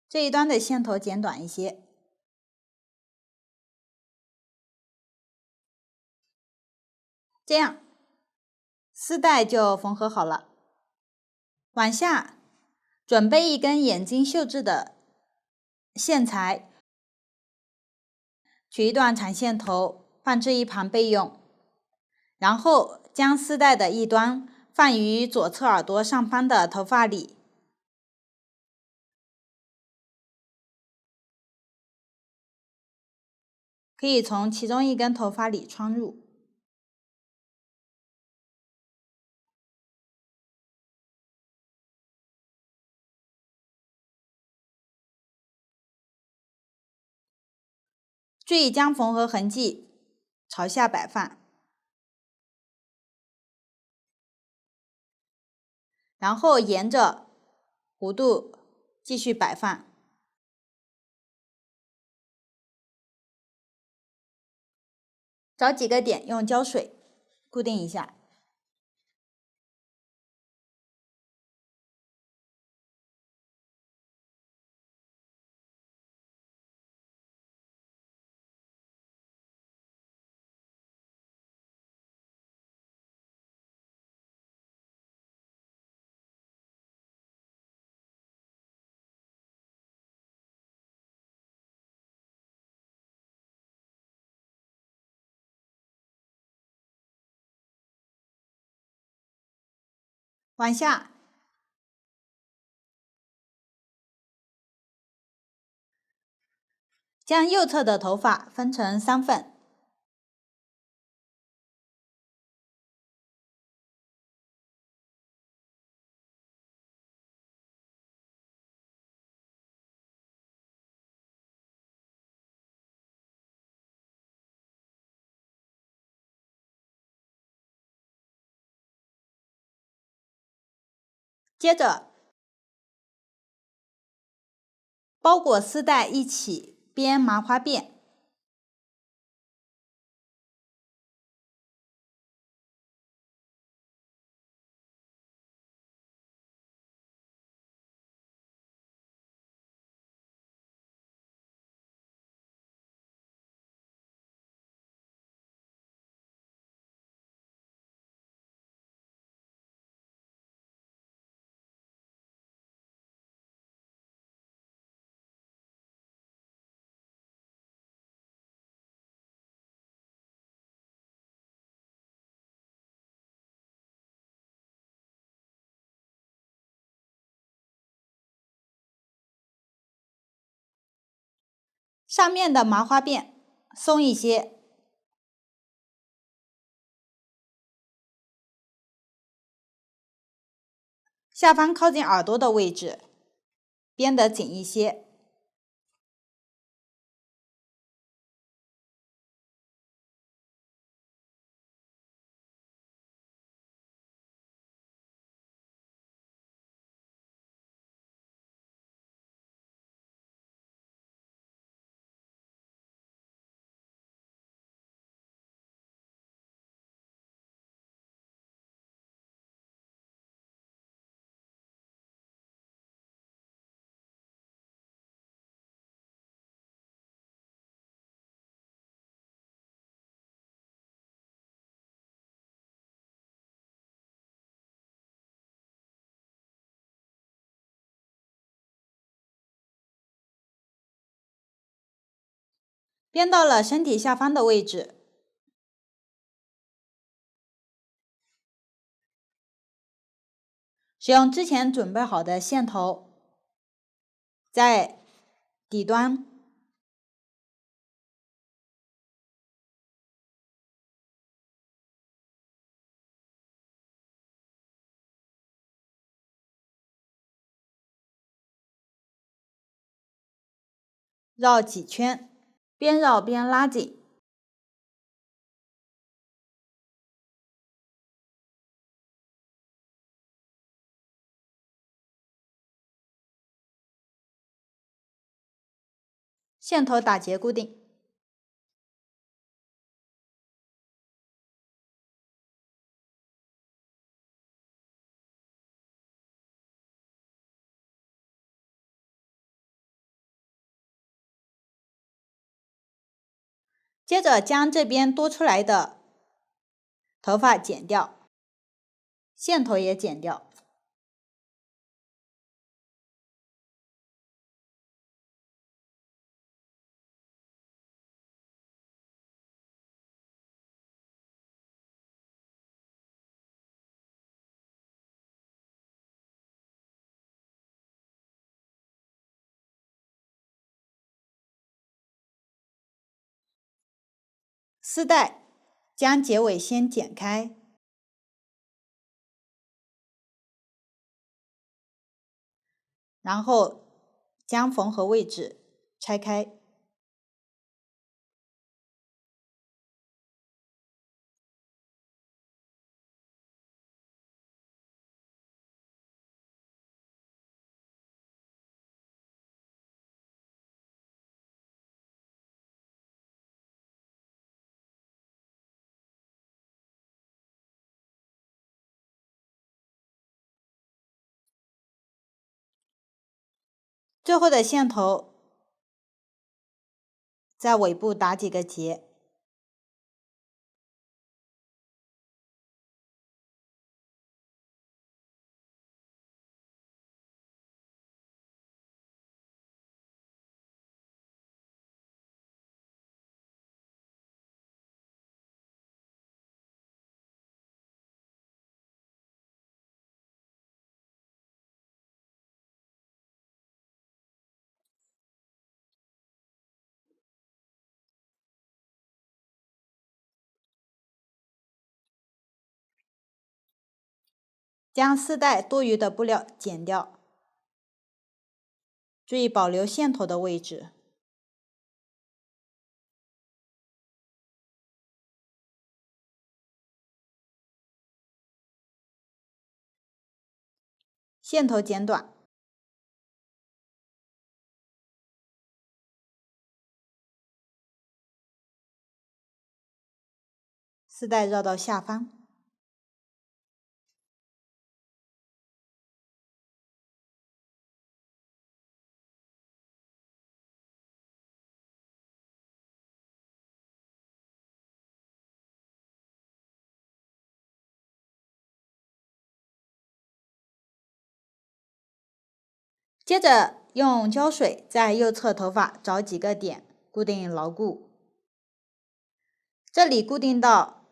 这一端的线头剪短一些。这样，丝带就缝合好了。往下准备一根眼睛绣制的线材，取一段长线头放置一旁备用。然后将丝带的一端放于左侧耳朵上方的头发里，可以从其中一根头发里穿入。注意将缝合痕迹朝下摆放，然后沿着弧度继续摆放。找几个点用胶水固定一下。往下，将右侧的头发分成3份，接着包裹丝带一起编麻花辫。上面的麻花辫松一些，下方靠近耳朵的位置编得紧一些。编到了身体下方的位置，使用之前准备好的线头，在底端绕几圈，边绕边拉紧。线头打结固定。接着将这边多出来的头发剪掉，线头也剪掉。丝带将结尾先剪开，然后将缝合位置拆开。最后的线头在尾部打几个结。将丝带多余的布料剪掉，注意保留线头的位置。线头剪短，丝带绕到下方。接着用胶水在右侧头发找几个点，固定牢固。这里固定到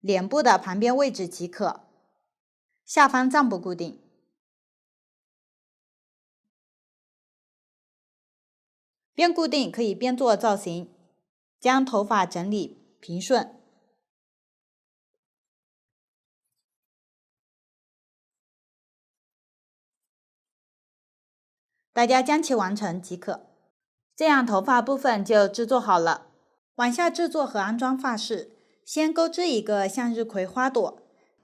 脸部的旁边位置即可，下方暂不固定。边固定可以边做造型，将头发整理平顺。大家将其完成即可。这样头发部分就制作好了。往下制作和安装发饰，先钩织一个向日葵花朵。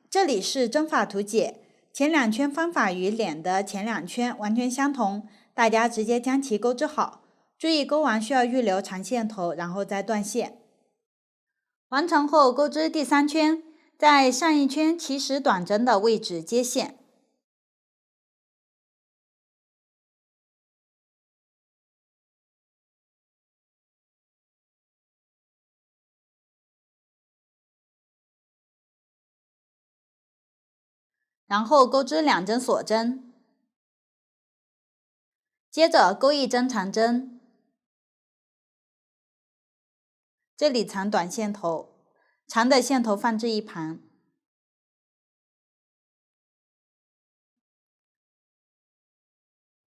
这里是针法图解，前两圈方法与脸的前两圈完全相同，大家直接将其钩织好。注意钩完需要预留长线头，然后再断线。完成后钩织第3圈，在上一圈起始短针的位置接线。然后钩织2针锁针，接着钩1针长针，这里藏短线头，长的线头放置一旁。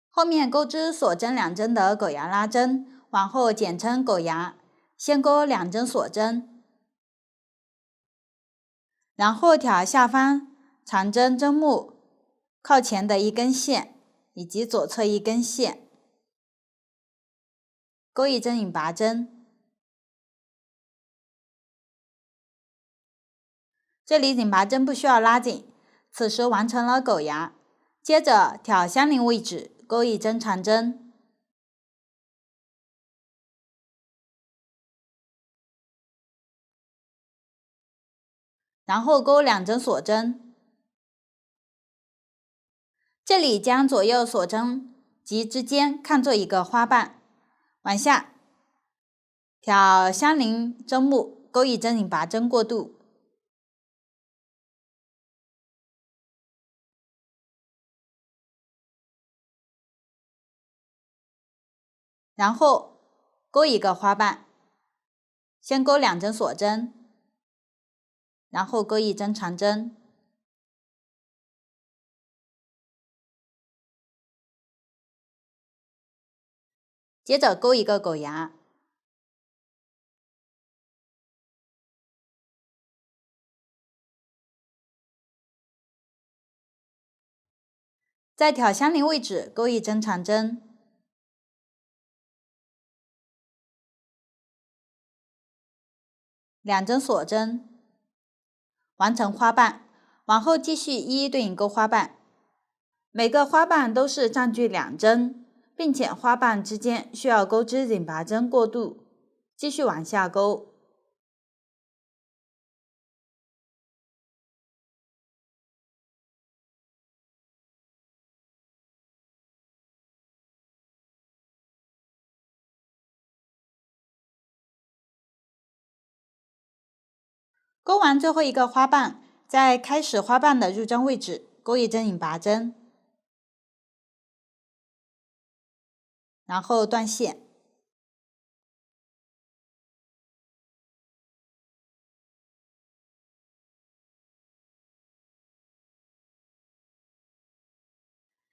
后面钩织锁针2针的狗牙拉针，往后简称狗牙，先钩2针锁针，然后挑下方长针针目靠前的一根线，以及左侧一根线，钩1针引拔针。这里引拔针不需要拉紧，此时完成了狗牙。接着挑相邻位置钩一针长针，然后钩2针锁针。这里将左右锁针及之间看作一个花瓣，往下挑相邻针目，钩一针引拔针过渡，然后钩一个花瓣，先钩2针锁针，然后钩一针长针，接着钩一个狗牙，在挑相邻位置钩一针长针，2针锁针，完成花瓣。往后继续一一对应钩花瓣，每个花瓣都是占据2针，并且花瓣之间需要钩织引拔针过渡，继续往下钩。钩完最后一个花瓣，在开始花瓣的入针位置钩一针引拔针，然后断线。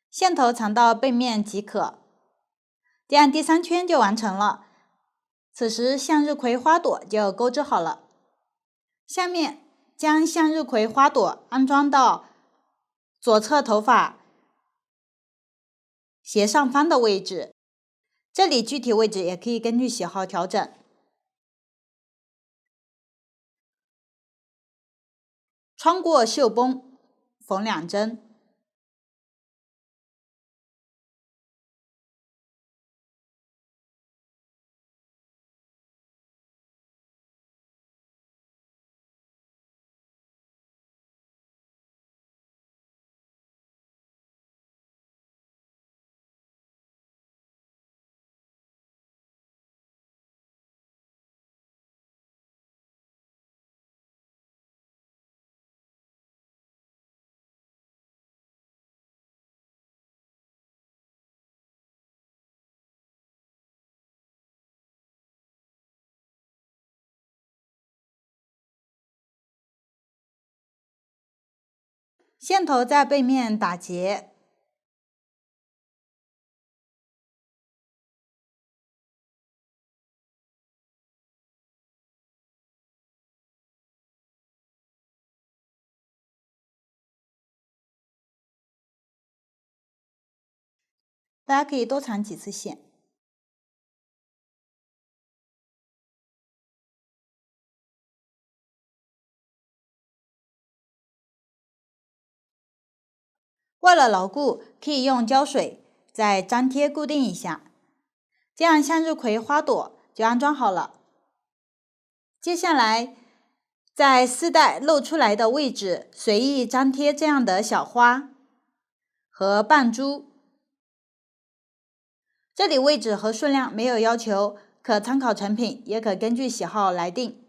线头藏到背面即可。这样第3圈就完成了。此时向日葵花朵就钩织好了。下面将向日葵花朵安装到左侧头发斜上方的位置，这里具体位置也可以根据喜好调整。穿过袖绷，缝2针。线头在背面打结，大家可以多缠几次线。为了牢固，可以用胶水再粘贴固定一下，这样向日葵花朵就安装好了。接下来，在丝带露出来的位置随意粘贴这样的小花和扮珠，这里位置和数量没有要求，可参考成品，也可根据喜好来定。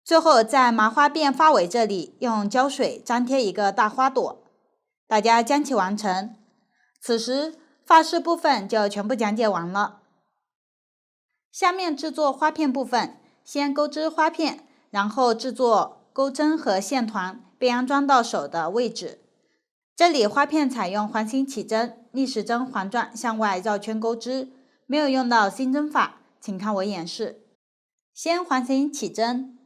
最后在麻花辫发尾这里用胶水粘贴一个大花朵，大家将其完成。此时发饰部分就全部讲解完了。下面制作花片部分，先钩织花片，然后制作钩针和线团，并安装到手的位置。这里花片采用环形起针、逆时针环转向外绕圈钩织，没有用到新针法，请看我演示。先环形起针，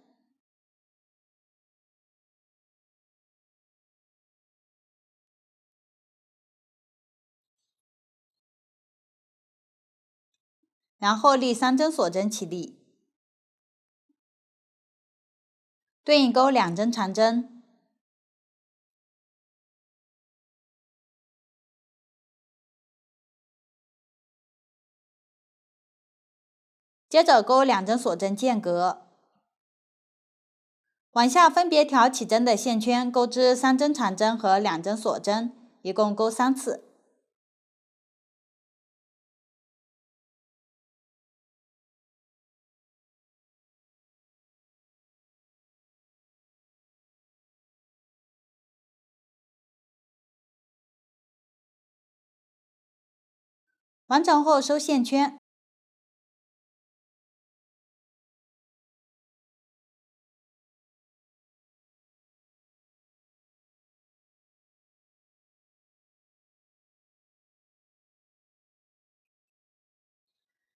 然后立3针锁针起立，对应钩2针长针，接着钩两针锁针间隔，往下分别调起针的线圈，钩织3针长针和2针锁针，一共钩3次。完成后收线圈，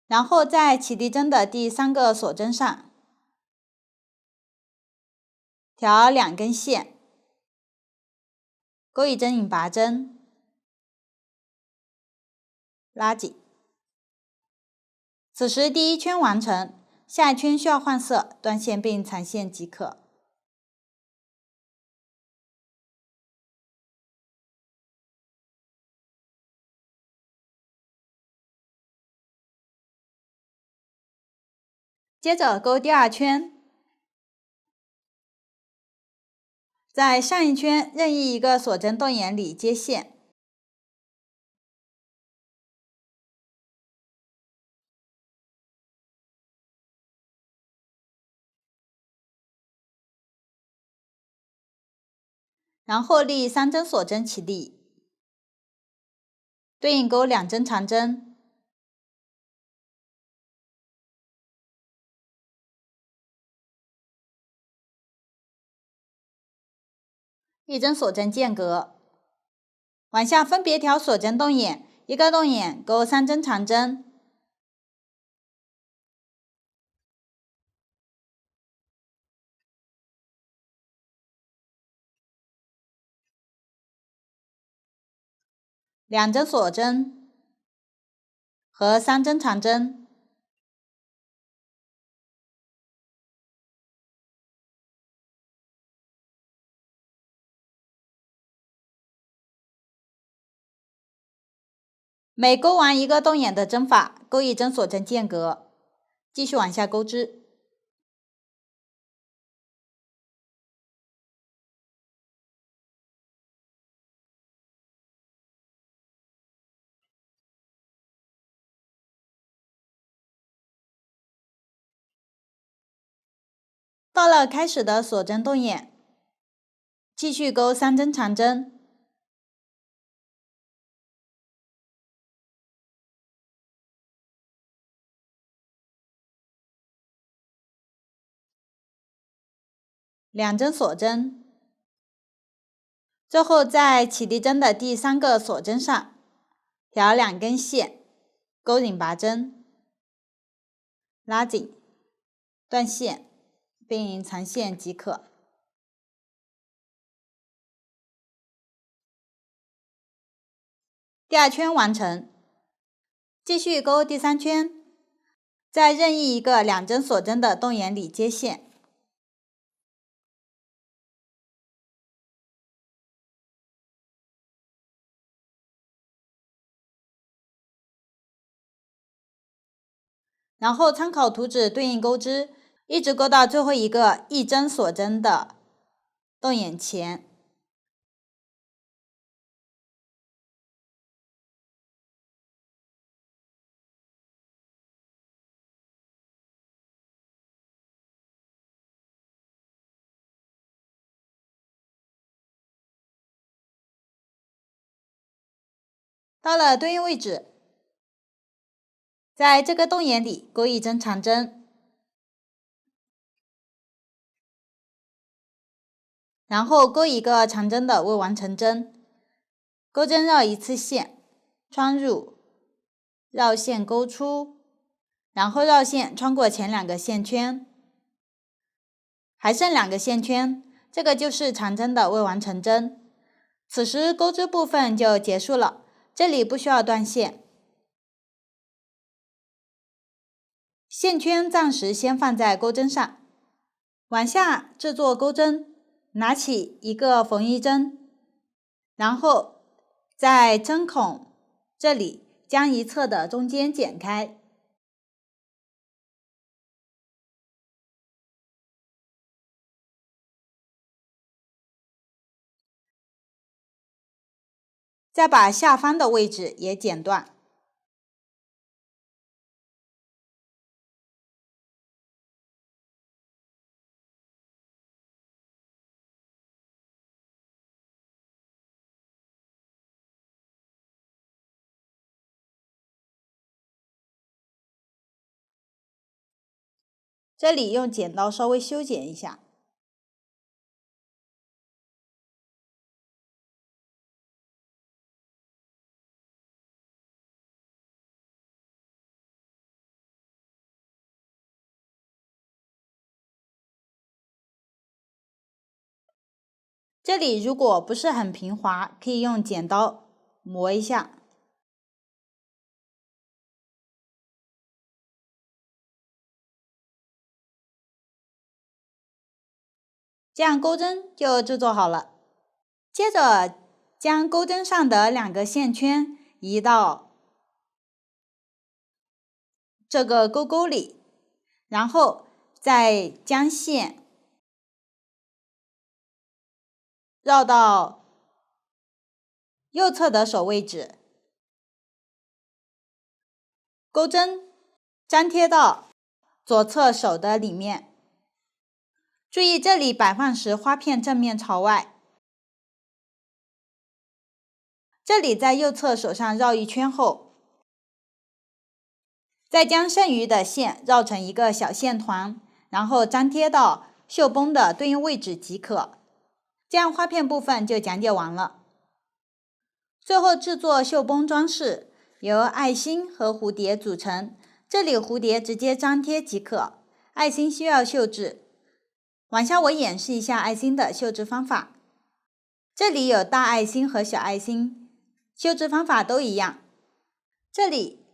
然后在起立针的第3个锁针上调2根线，钩1针引拔针，拉紧。此时第1圈完成，下一圈需要换色，断线并缠线即可。接着钩第2圈，在上一圈任意一个锁针洞眼里接线，然后立3针锁针起立，对应钩2针长针，1针锁针间隔，往下分别调锁针洞眼，一个洞眼钩3针长针，2针锁针和3针长针，每钩完一个洞眼的针法，钩1针锁针间隔，继续往下钩织。到了开始的锁针洞眼，继续钩3针长针，2针锁针，最后在起立针的第3个锁针上调2根线，钩引拔针，拉紧，断线并缠线即可。第2圈完成，继续钩第3圈，在任意一个2针锁针的洞眼里接线，然后参考图纸对应钩织，一直钩到最后一个1针锁针的洞眼前。到了对应位置，在这个洞眼里钩1针长针，然后钩一个长针的未完成针，钩针绕1次线，穿入，绕线钩出，然后绕线穿过前2个线圈，还剩2个线圈，这个就是长针的未完成针。此时钩织部分就结束了，这里不需要断线。线圈暂时先放在钩针上，往下制作钩针，拿起一个缝衣针，然后在针孔这里将一侧的中间剪开，再把下方的位置也剪断。这里用剪刀稍微修剪一下。这里如果不是很平滑，可以用剪刀磨一下。这样钩针就制作好了。接着将钩针上的2个线圈移到这个钩钩里，然后再将线绕到右侧的手位置，钩针粘贴到左侧手的里面。注意这里摆放时花片正面朝外。这里在右侧手上绕一圈后，再将剩余的线绕成一个小线团，然后粘贴到袖绷的对应位置即可。这样花片部分就讲解完了。最后制作袖绷装饰，由爱心和蝴蝶组成。这里蝴蝶直接粘贴即可，爱心需要绣制。往下我演示一下爱心的绣制方法。这里有大爱心和小爱心，绣制方法都一样。这里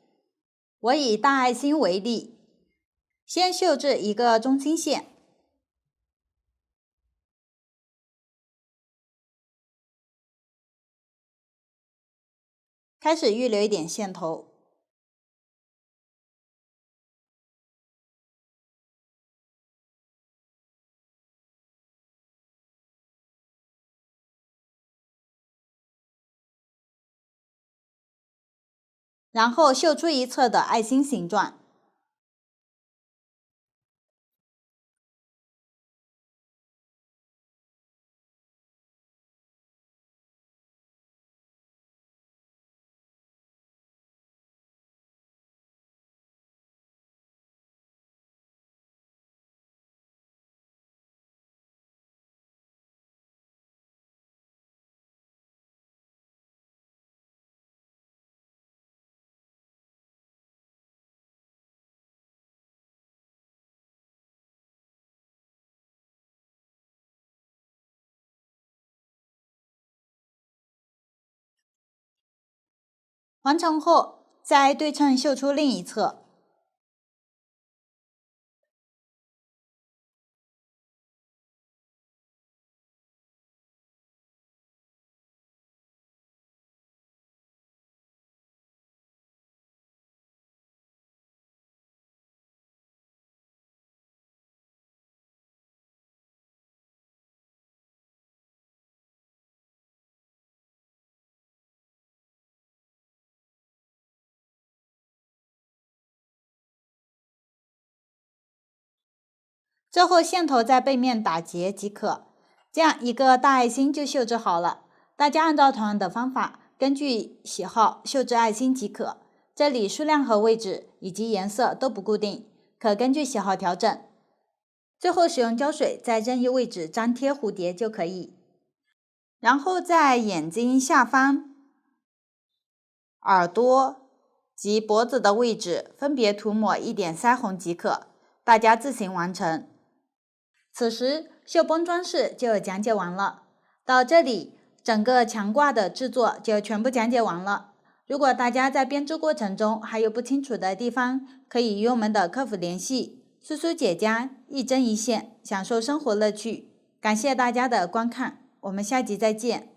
我以大爱心为例，先绣制一个中心线，开始预留一点线头。然后绣出一侧的爱心形状。完成后，再对称绣出另一侧。最后线头在背面打结即可，这样一个大爱心就绣制好了。大家按照同样的方法，根据喜好绣制爱心即可。这里数量和位置以及颜色都不固定，可根据喜好调整。最后使用胶水在任意位置粘贴蝴蝶就可以。然后在眼睛下方、耳朵及脖子的位置分别涂抹一点腮红即可，大家自行完成。此时袖绷装饰就讲解完了。到这里，整个墙挂的制作就全部讲解完了。如果大家在编织过程中还有不清楚的地方，可以与我们的客服联系。苏苏姐家一针一线，享受生活乐趣。感谢大家的观看，我们下集再见。